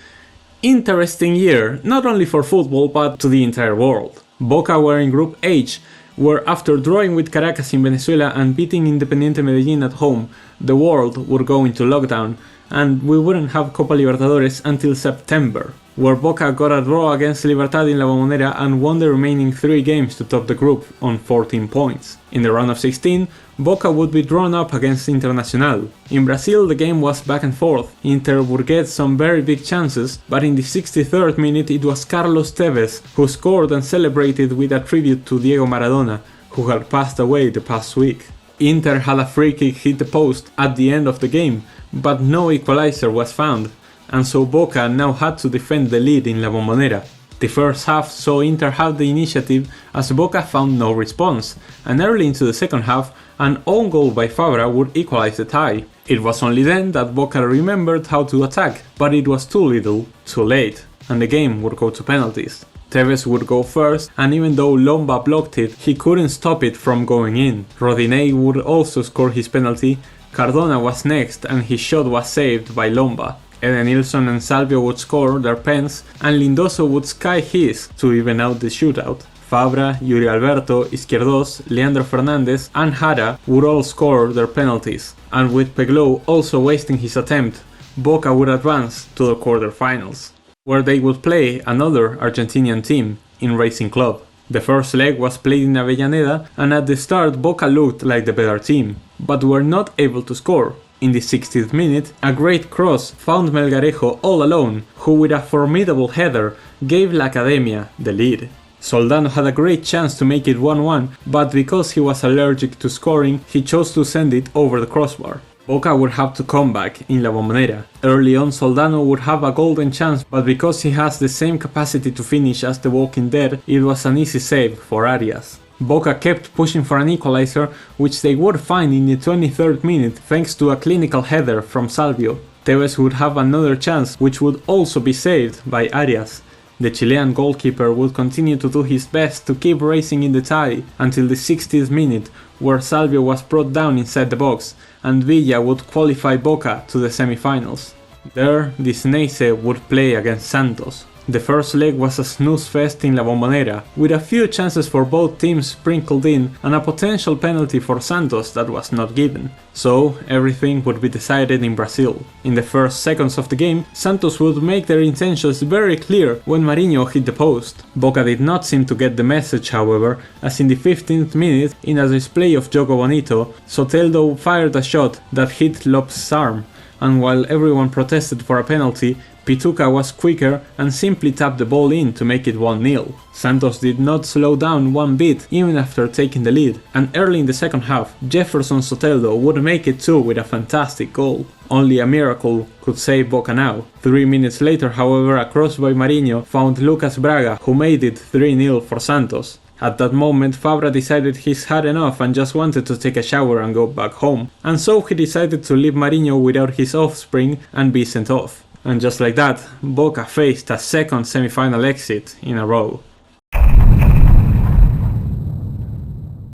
[SPEAKER 1] interesting year, not only for football but to the entire world. Boca were in Group H, where after drawing with Caracas in Venezuela and beating Independiente Medellin at home, the world would go into lockdown, and we wouldn't have Copa Libertadores until September, where Boca got a draw against Libertad in La Bombonera and won the remaining 3 games to top the group on 14 points. In the round of 16, Boca would be drawn up against Internacional. In Brazil, the game was back and forth. Inter would get some very big chances, but in the 63rd minute it was Carlos Tevez who scored and celebrated with a tribute to Diego Maradona, who had passed away the past week. Inter had a free kick hit the post at the end of the game, but no equalizer was found, and so Boca now had to defend the lead in La Bombonera. The first half saw Inter have the initiative as Boca found no response, and early into the second half, an own goal by Fabra would equalize the tie. It was only then that Boca remembered how to attack, but it was too little, too late, and the game would go to penalties. Tevez would go first, and even though Lomba blocked it, he couldn't stop it from going in. Rodinei would also score his penalty, Cardona was next and his shot was saved by Lomba. Edenilson and Salvio would score their pens, and Lindoso would sky his to even out the shootout. Fabra, Yuri Alberto, Izquierdos, Leandro Fernandez and Jara would all score their penalties, and with Peglow also wasting his attempt, Boca would advance to the quarterfinals, where they would play another Argentinian team in Racing Club. The first leg was played in Avellaneda, and at the start Boca looked like the better team, but were not able to score. In the 60th minute, a great cross found Melgarejo all alone, who with a formidable header gave La Academia the lead. Soldano had a great chance to make it 1-1, but because he was allergic to scoring, he chose to send it over the crossbar. Boca would have to come back in La Bombonera. Early on, Soldano would have a golden chance, but because he has the same capacity to finish as the Walking Dead, it was an easy save for Arias. Boca kept pushing for an equalizer, which they would find in the 23rd minute thanks to a clinical header from Salvio. Tevez would have another chance, which would also be saved by Arias. The Chilean goalkeeper would continue to do his best to keep racing in the tie until the 60th minute, where Salvio was brought down inside the box, and Villa would qualify Boca to the semifinals. There, the Xeneize would play against Santos. The first leg was a snooze fest in La Bombonera, with a few chances for both teams sprinkled in and a potential penalty for Santos that was not given. So everything would be decided in Brazil. In the first seconds of the game, Santos would make their intentions very clear when Marinho hit the post. Boca did not seem to get the message, however, as in the 15th minute, in a display of Jogo Bonito, Soteldo fired a shot that hit Lopes' arm, and while everyone protested for a penalty, Pituca was quicker and simply tapped the ball in to make it 1-0. Santos did not slow down one bit even after taking the lead, and early in the second half, Jefferson Soteldo would make it 2 with a fantastic goal. Only a miracle could save Boca now. 3 minutes later, however, a cross by Marinho found Lucas Braga, who made it 3-0 for Santos. At that moment, Fabra decided he's had enough and just wanted to take a shower and go back home, and so he decided to leave Marinho without his offspring and be sent off. And just like that, Boca faced a second semi-final exit in a row.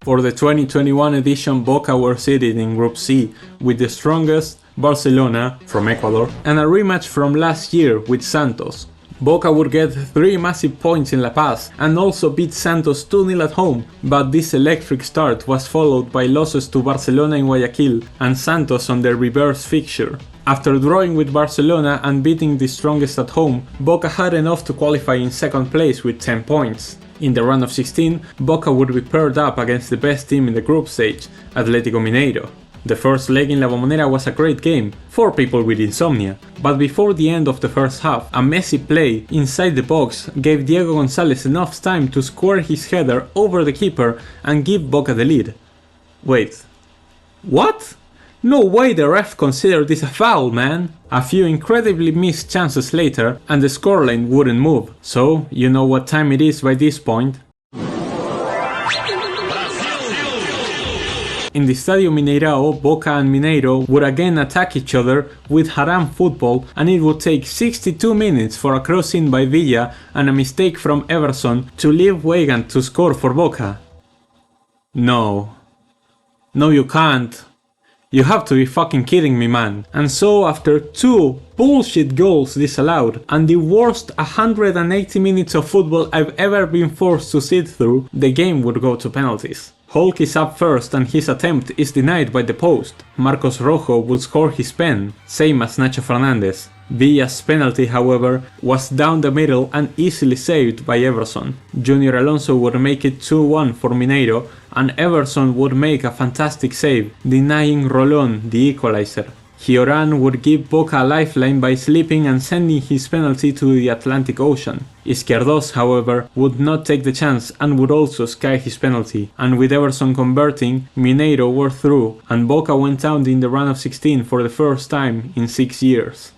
[SPEAKER 1] For the 2021 edition, Boca were seated in Group C with the strongest, Barcelona from Ecuador, and a rematch from last year with Santos. Boca would get 3 massive points in La Paz and also beat Santos 2-0 at home, but this electric start was followed by losses to Barcelona in Guayaquil and Santos on their reverse fixture. After drawing with Barcelona and beating the strongest at home, Boca had enough to qualify in second place with 10 points. In the round of 16, Boca would be paired up against the best team in the group stage, Atlético Mineiro. The first leg in La Bombonera was a great game, for people with insomnia, but before the end of the first half, a messy play inside the box gave Diego González enough time to square his header over the keeper and give Boca the lead. Wait, what? No way the ref considered this a foul, man! A few incredibly missed chances later and the scoreline wouldn't move, so you know what time it is by this point. In the Estadio Mineirao, Boca and Mineiro would again attack each other with haram football, and it would take 62 minutes for a cross-in by Villa and a mistake from Everson to leave Weigand to score for Boca. No, you can't. You have to be fucking kidding me, man. And so after 2 bullshit goals disallowed and the worst 180 minutes of football I've ever been forced to sit through, the game would go to penalties. Hulk is up first and his attempt is denied by the post. Marcos Rojo would score his pen, same as Nacho Fernandez. Villa's penalty, however, was down the middle and easily saved by Everson. Junior Alonso would make it 2-1 for Mineiro, and Everson would make a fantastic save, denying Rolón the equalizer. Gioran would give Boca a lifeline by slipping and sending his penalty to the Atlantic Ocean. Izquierdos, however, would not take the chance and would also sky his penalty, and with Everson converting, Mineiro were through, and Boca went down in the round of 16 for the first time in 6 years.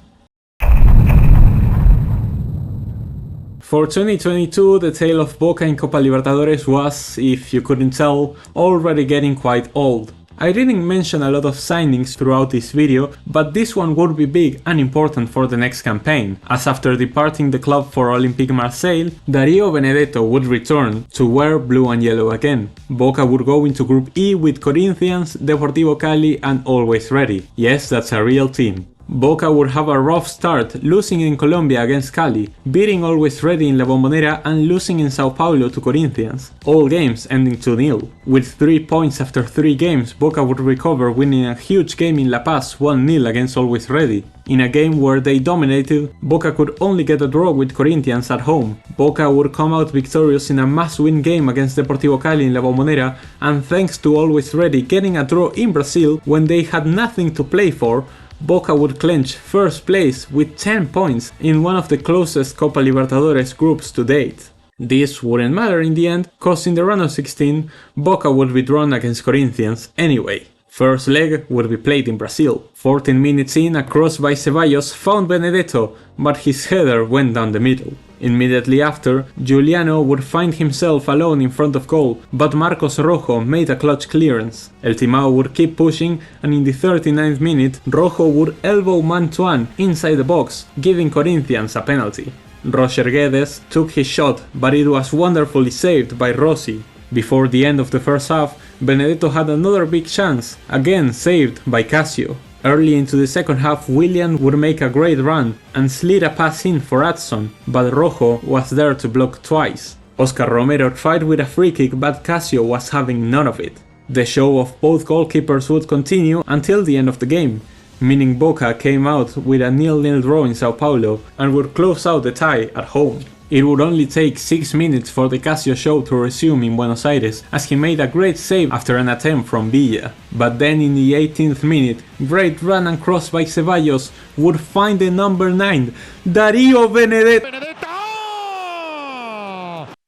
[SPEAKER 1] For 2022, the tale of Boca in Copa Libertadores was, if you couldn't tell, already getting quite old. I didn't mention a lot of signings throughout this video, but this one would be big and important for the next campaign, as after departing the club for Olympique Marseille, Darío Benedetto would return to wear blue and yellow again. Boca would go into Group E with Corinthians, Deportivo Cali and Always Ready. Yes, that's a real team. Boca would have a rough start, losing in Colombia against Cali, beating Always Ready in La Bombonera and losing in Sao Paulo to Corinthians, all games ending 2-0. With 3 points after 3 games, Boca would recover, winning a huge game in La Paz 1-0 against Always Ready. In a game where they dominated, Boca could only get a draw with Corinthians at home. Boca would come out victorious in a must-win game against Deportivo Cali in La Bombonera, and thanks to Always Ready getting a draw in Brazil when they had nothing to play for, Boca would clinch first place with 10 points in one of the closest Copa Libertadores groups to date. This wouldn't matter in the end, cause in the round of 16, Boca would be drawn against Corinthians anyway. First leg would be played in Brazil. 14 minutes in, a cross by Ceballos found Benedetto, but his header went down the middle. Immediately after, Giuliano would find himself alone in front of goal, but Marcos Rojo made a clutch clearance. El Timao would keep pushing, and in the 39th minute, Rojo would elbow Mantuan inside the box, giving Corinthians a penalty. Roger Guedes took his shot, but it was wonderfully saved by Rossi. Before the end of the first half, Benedetto had another big chance, again saved by Casio. Early into the second half, Willian would make a great run and slid a pass in for Adson, but Rojo was there to block twice. Oscar Romero tried with a free kick, but Casio was having none of it. The show of both goalkeepers would continue until the end of the game, meaning Boca came out with a 0-0 draw in Sao Paulo and would close out the tie at home. It would only take 6 minutes for the Casio show to resume in Buenos Aires, as he made a great save after an attempt from Villa. But then in the 18th minute, great run and cross by Ceballos would find the number 9, Darío Benedetto.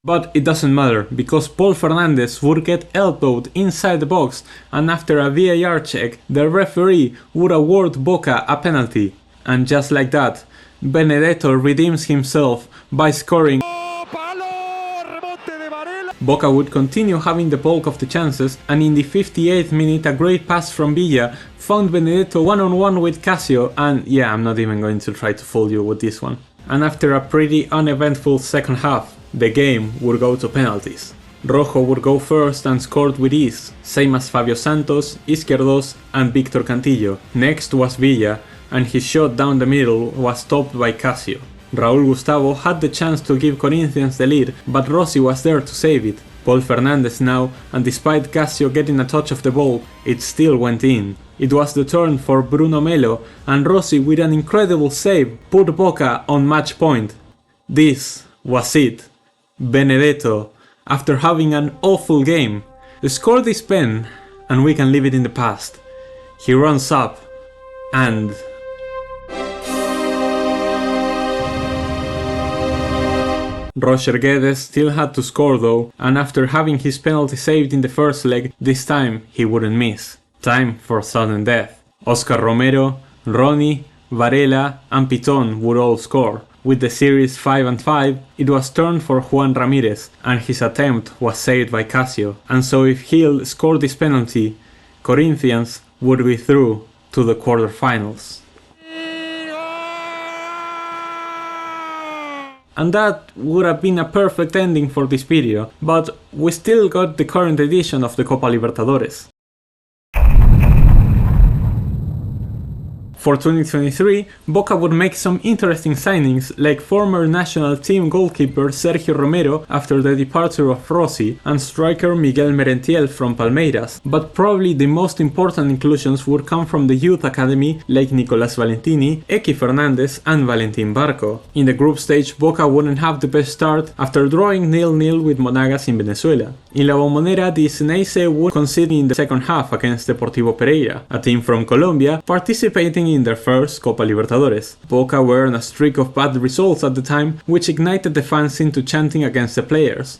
[SPEAKER 1] But it doesn't matter, because Paul Fernandez would get elbowed inside the box, and after a VAR check, the referee would award Boca a penalty. And just like that, Benedetto redeems himself by scoring. Boca would continue having the bulk of the chances, and in the 58th minute a great pass from Villa found Benedetto one-on-one with Casio, and yeah, I'm not even going to try to fool you with this one. And after a pretty uneventful second half, the game would go to penalties. Rojo would go first and scored with ease, same as Fabio Santos, Izquierdos and Victor Cantillo. Next was Villa, and his shot down the middle was stopped by Casio. Raúl Gustavo had the chance to give Corinthians the lead, but Rossi was there to save it. Paul Fernandez now, and despite Casio getting a touch of the ball, it still went in. It was the turn for Bruno Melo, and Rossi with an incredible save put Boca on match point. This was it. Benedetto after having an awful game. Score this pen and we can leave it in the past. He runs up and... Roger Guedes still had to score though, and after having his penalty saved in the first leg, this time he wouldn't miss. Time for sudden death. Oscar Romero, Ronnie, Varela and Piton would all score. With the series 5-5, it was turned for Juan Ramirez, and his attempt was saved by Casio, and so if Gil scored this penalty, Corinthians would be through to the quarterfinals. And that would have been a perfect ending for this video, but we still got the current edition of the Copa Libertadores. For 2023, Boca would make some interesting signings like former national team goalkeeper Sergio Romero after the departure of Rossi and striker Miguel Merentiel from Palmeiras, but probably the most important inclusions would come from the youth academy like Nicolás Valentini, Eki Fernandez and Valentín Barco. In the group stage, Boca wouldn't have the best start after drawing 0-0 with Monagas in Venezuela. In La Bombonera, the Ceneice would concede in the second half against Deportivo Pereira, a team from Colombia participating in their first Copa Libertadores. Boca were on a streak of bad results at the time, which ignited the fans into chanting against the players.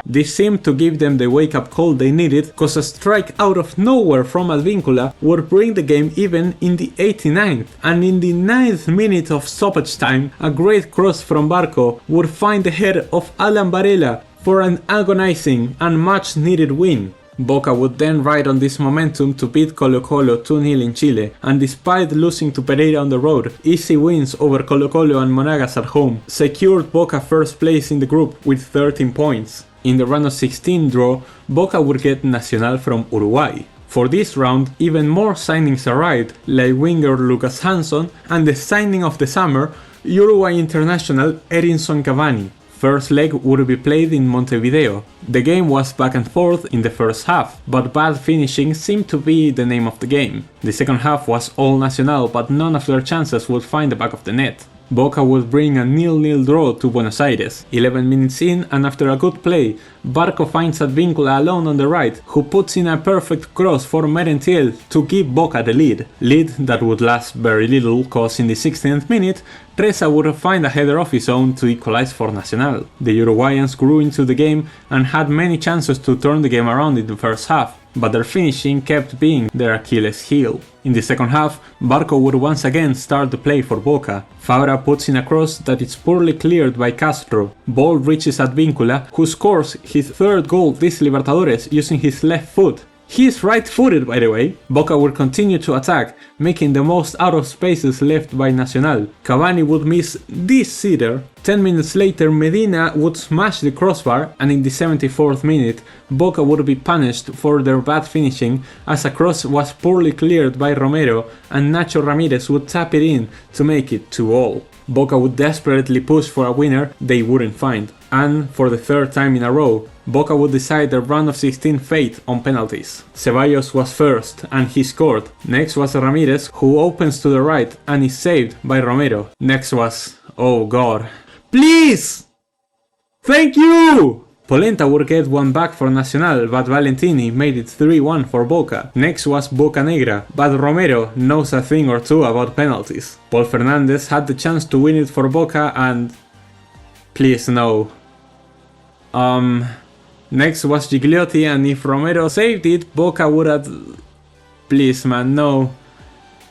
[SPEAKER 1] This seemed to give them the wake-up call they needed, cause a strike out of nowhere from Advíncula would bring the game even in the 89th, and in the 9th minute of stoppage time, a great cross from Barco would find the head of Alan Varela for an agonizing and much needed win. Boca would then ride on this momentum to beat Colo-Colo 2-0 in Chile, and despite losing to Pereira on the road, easy wins over Colo-Colo and Monagas at home secured Boca first place in the group with 13 points. In the round of 16 draw, Boca would get Nacional from Uruguay. For this round, even more signings arrived, like winger Lucas Hansson and the signing of the summer, Uruguay international Edinson Cavani. First leg would be played in Montevideo. The game was back and forth in the first half, but bad finishing seemed to be the name of the game. The second half was all Nacional, but none of their chances would find the back of the net. Boca would bring a 0-0 draw to Buenos Aires. 11 minutes in, and after a good play, Barco finds Advíncula alone on the right, who puts in a perfect cross for Merentiel to give Boca the lead. Lead that would last very little, cause in the 16th minute, Treza would find a header of his own to equalize for Nacional. The Uruguayans grew into the game and had many chances to turn the game around in the first half, but their finishing kept being their Achilles heel. In the second half, Barco would once again start the play for Boca. Fabra puts in a cross that is poorly cleared by Castro. Ball reaches Advíncula, who scores his third goal this Libertadores using his left foot. He is right-footed, by the way. Boca would continue to attack, making the most out of spaces left by Nacional. Cavani would miss this sitter. 10 minutes later, Medina would smash the crossbar, and in the 74th minute, Boca would be punished for their bad finishing as a cross was poorly cleared by Romero and Nacho Ramirez would tap it in to make it 2-2. Boca would desperately push for a winner they wouldn't find. And for the third time in a row, Boca would decide their round of 16 fate on penalties. Ceballos was first and he scored. Next was Ramirez, who opens to the right and is saved by Romero. Next was... oh god. Please! Thank you! Polenta would get one back for Nacional, but Valentini made it 3-1 for Boca. Next was Boca Negra, but Romero knows a thing or two about penalties. Paul Fernandez had the chance to win it for Boca and... please no. Next was Gigliotti, and if Romero saved it, Boca would have... please man, no.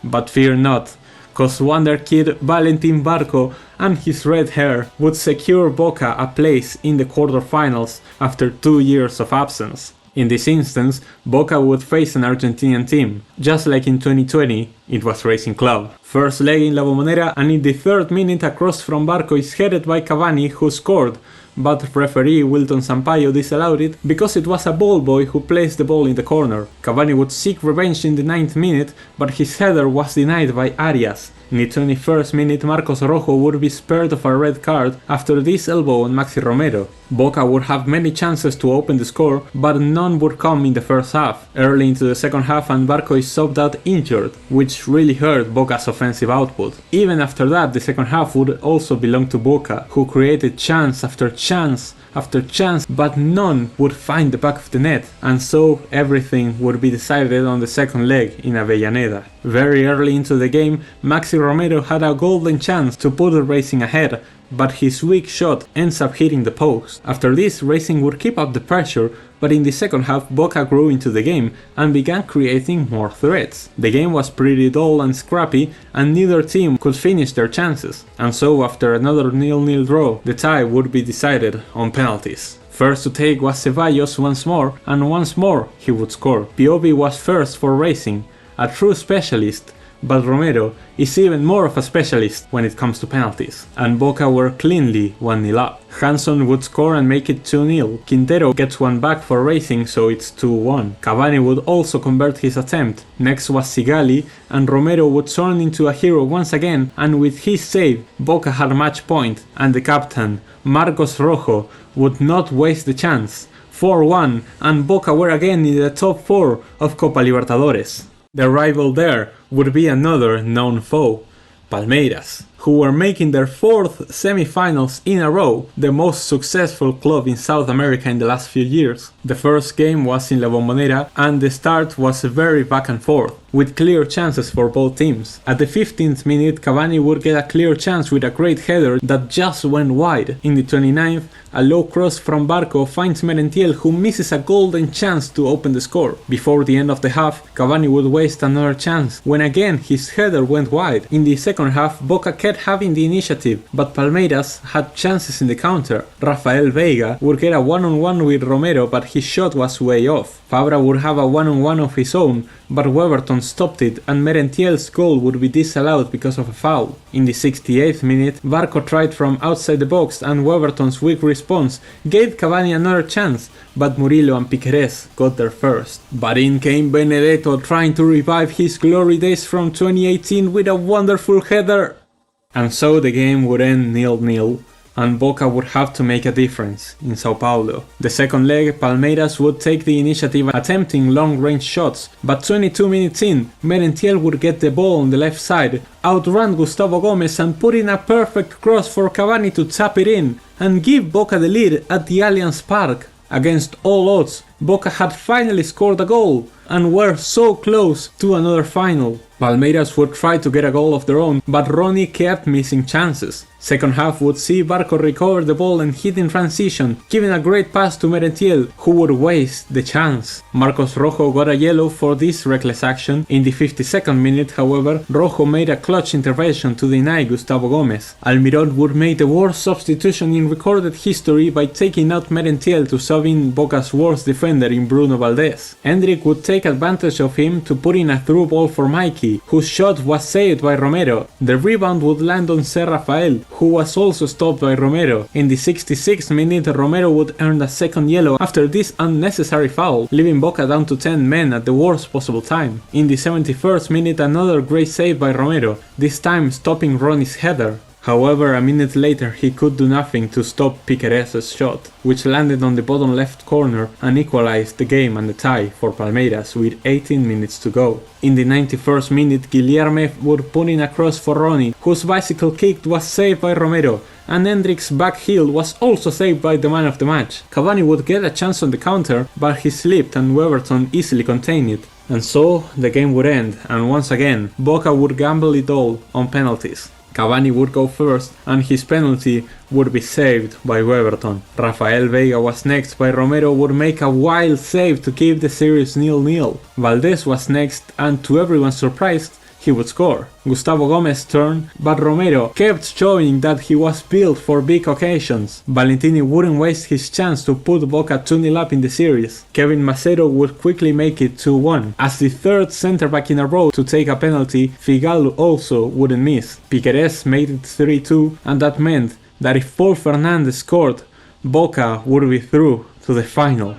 [SPEAKER 1] But fear not, cause wonder kid Valentín Barco and his red hair would secure Boca a place in the quarterfinals after 2 years of absence. In this instance, Boca would face an Argentinian team. Just like in 2020, it was Racing Club. First leg in La Bombonera, and in the 3rd minute a cross from Barco is headed by Cavani, who scored, but referee Wilton Sampaio disallowed it because it was a ball boy who placed the ball in the corner. Cavani would seek revenge in the 9th minute, but his header was denied by Arias. In the 21st minute, Marcos Rojo would be spared of a red card after this elbow on Maxi Romero. Boca would have many chances to open the score, but none would come in the first half. Early into the second half, and Barco is subbed out injured, which really hurt Boca's offensive output. Even after that, the second half would also belong to Boca, who created chance after chance after chance, but none would find the back of the net, and so everything would be decided on the second leg in Avellaneda. Very early into the game, Maxi Romero had a golden chance to put Racing ahead, but his weak shot ends up hitting the post. After this, Racing would keep up the pressure, but in the second half Boca grew into the game and began creating more threats. The game was pretty dull and scrappy, and neither team could finish their chances, and so after another 0-0 draw, the tie would be decided on penalties. First to take was Ceballos once more, and once more he would score. Piovi was first for Racing, a true specialist, but Romero is even more of a specialist when it comes to penalties, and Boca were cleanly 1-0 up. Hanson would score and make it 2-0. Quintero gets one back for Racing, so it's 2-1. Cavani would also convert his attempt. Next was Sigali, and Romero would turn into a hero once again, and with his save, Boca had match point, and the captain, Marcos Rojo, would not waste the chance. 4-1, and Boca were again in the top 4 of Copa Libertadores. The rival there would be another known foe, Palmeiras, who were making their 4th semifinals in a row, the most successful club in South America in the last few years. The first game was in La Bombonera, and the start was very back and forth, with clear chances for both teams. At the 15th minute, Cavani would get a clear chance with a great header that just went wide. In the 29th, a low cross from Barco finds Merentiel, who misses a golden chance to open the score. Before the end of the half, Cavani would waste another chance, when again his header went wide. In the second half, Boca kept having the initiative, but Palmeiras had chances in the counter. Rafael Veiga would get a one-on-one with Romero, but his shot was way off. Fabra would have a one-on-one of his own, but Weberton stopped it, and Merentiel's goal would be disallowed because of a foul. In the 68th minute, Barco tried from outside the box, and Weberton's weak response gave Cavani another chance, but Murillo and Piquerez got there first. But in came Benedetto trying to revive his glory days from 2018 with a wonderful header. And so the game would end 0-0. And Boca would have to make a difference in Sao Paulo. The second leg, Palmeiras would take the initiative attempting long-range shots, but 22 minutes in, Merentiel would get the ball on the left side, outrun Gustavo Gomez and put in a perfect cross for Cavani to tap it in and give Boca the lead at the Allianz Park. Against all odds, Boca had finally scored a goal and were so close to another final. Palmeiras would try to get a goal of their own, but Ronnie kept missing chances. Second half would see Barco recover the ball and hit in transition, giving a great pass to Merentiel, who would waste the chance. Marcos Rojo got a yellow for this reckless action. In the 52nd minute, however, Rojo made a clutch intervention to deny Gustavo Gomez. Almiron would make the worst substitution in recorded history by taking out Merentiel to sub in Boca's worst defender in Bruno Valdez. Hendrik would take advantage of him to put in a through ball for Mikey, whose shot was saved by Romero. The rebound would land on Ser Rafael, who was also stopped by Romero. In the 66th minute, Romero would earn a second yellow after this unnecessary foul, leaving Boca down to 10 men at the worst possible time. In the 71st minute, another great save by Romero, this time stopping Ronnie's header. However, a minute later he could do nothing to stop Piquerez's shot, which landed on the bottom left corner and equalized the game and the tie for Palmeiras with 18 minutes to go. In the 91st minute, Guilherme would put in a cross for Ronnie, whose bicycle kick was saved by Romero, and Hendrik's back heel was also saved by the man of the match. Cavani would get a chance on the counter, but he slipped and Weberton easily contained it. And so the game would end, and once again Boca would gamble it all on penalties. Cavani would go first, and his penalty would be saved by Weberton. Rafael Veiga was next, but Romero would make a wild save to keep the series 0-0. Valdez was next, and to everyone's surprise, he would score. Gustavo Gomez's turn, but Romero kept showing that he was built for big occasions. Valentini wouldn't waste his chance to put Boca 2-0 up in the series. Kevin Macedo would quickly make it 2-1. As the third center back in a row to take a penalty, Figal also wouldn't miss. Piquerez made it 3-2, and that meant that if Paul Fernandez scored, Boca would be through to the final.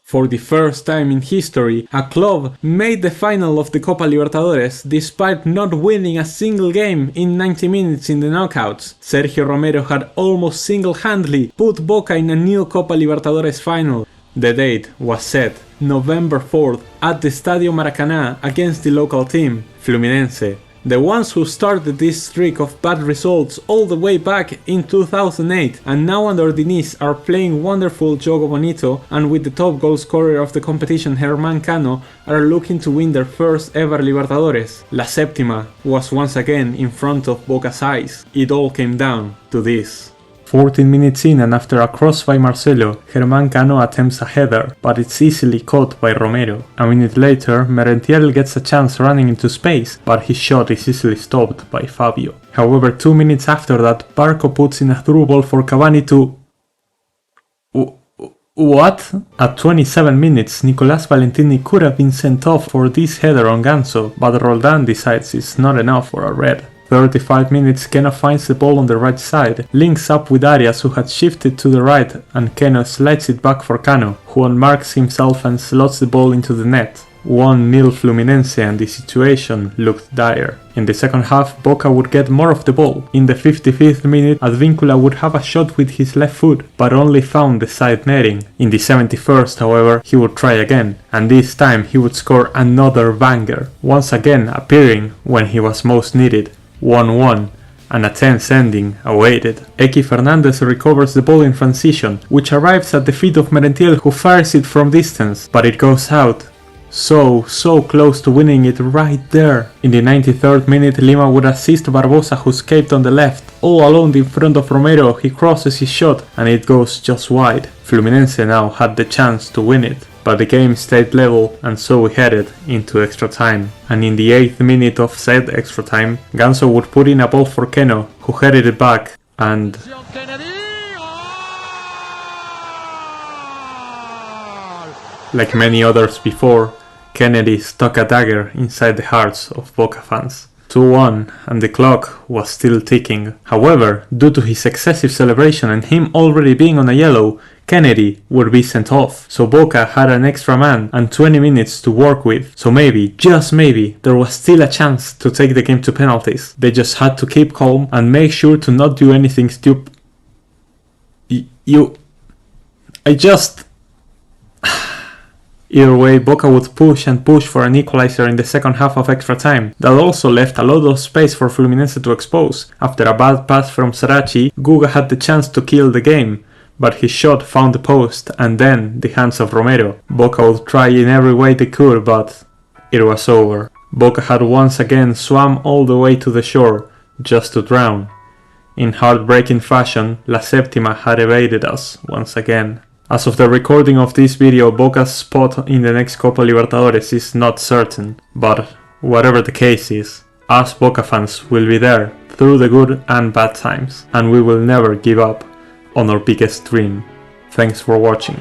[SPEAKER 1] For the first time in history, a club made the final of the Copa Libertadores despite not winning a single game in 90 minutes in the knockouts. Sergio Romero had almost single-handedly put Boca in a new Copa Libertadores final. The date was set November 4th at the Estadio Maracaná against the local team, Fluminense. The ones who started this streak of bad results all the way back in 2008 and now under Diniz are playing wonderful Jogo Bonito, and with the top goal scorer of the competition Germán Cano are looking to win their first ever Libertadores. La Septima was once again in front of Boca's eyes. It all came down to this. 14 minutes in, and after a cross by Marcelo, Germán Cano attempts a header, but it's easily caught by Romero. A minute later, Merentiel gets a chance running into space, but his shot is easily stopped by Fabio. However, 2 minutes after that, Barco puts in a through ball for Cavani to... What? At 27 minutes, Nicolás Valentini could have been sent off for this header on Ganso, but Roldan decides it's not enough for a red. 35 minutes, Keno finds the ball on the right side, links up with Arias who had shifted to the right, and Keno slides it back for Cano, who unmarks himself and slots the ball into the net. 1-0 Fluminense, and the situation looked dire. In the second half, Boca would get more of the ball. In the 55th minute, Advíncula would have a shot with his left foot, but only found the side netting. In the 71st, however, he would try again, and this time he would score another banger, once again appearing when he was most needed. 1-1, and a tense ending awaited. Eki Fernandez recovers the ball in transition, which arrives at the feet of Merentiel, who fires it from distance, but it goes out. So close to winning it right there. In the 93rd minute, Lima would assist Barbosa, who escaped on the left. All alone in front of Romero, he crosses his shot, and it goes just wide. Fluminense now had the chance to win it, but the game stayed level, and so we headed into extra time. And in the 8th minute of said extra time, Ganso would put in a ball for Keno, who headed it back, and... like many others before, Kennedy stuck a dagger inside the hearts of Boca fans. 2-1, and the clock was still ticking. However, due to his excessive celebration and him already being on a yellow, Kennedy would be sent off, so Boca had an extra man and 20 minutes to work with. So maybe, just maybe, there was still a chance to take the game to penalties. They just had to keep calm and make sure to not do anything stupid. Either way, Boca would push and push for an equalizer in the second half of extra time. That also left a lot of space for Fluminense to expose. After a bad pass from Sarachi, Guga had the chance to kill the game, but his shot found the post and then the hands of Romero. Boca would try in every way they could, but it was over. Boca had once again swam all the way to the shore, just to drown. In heartbreaking fashion, La Septima had evaded us once again. As of the recording of this video, Boca's spot in the next Copa Libertadores is not certain, but whatever the case is, us Boca fans will be there through the good and bad times, and we will never give up on our biggest dream. Thanks for watching.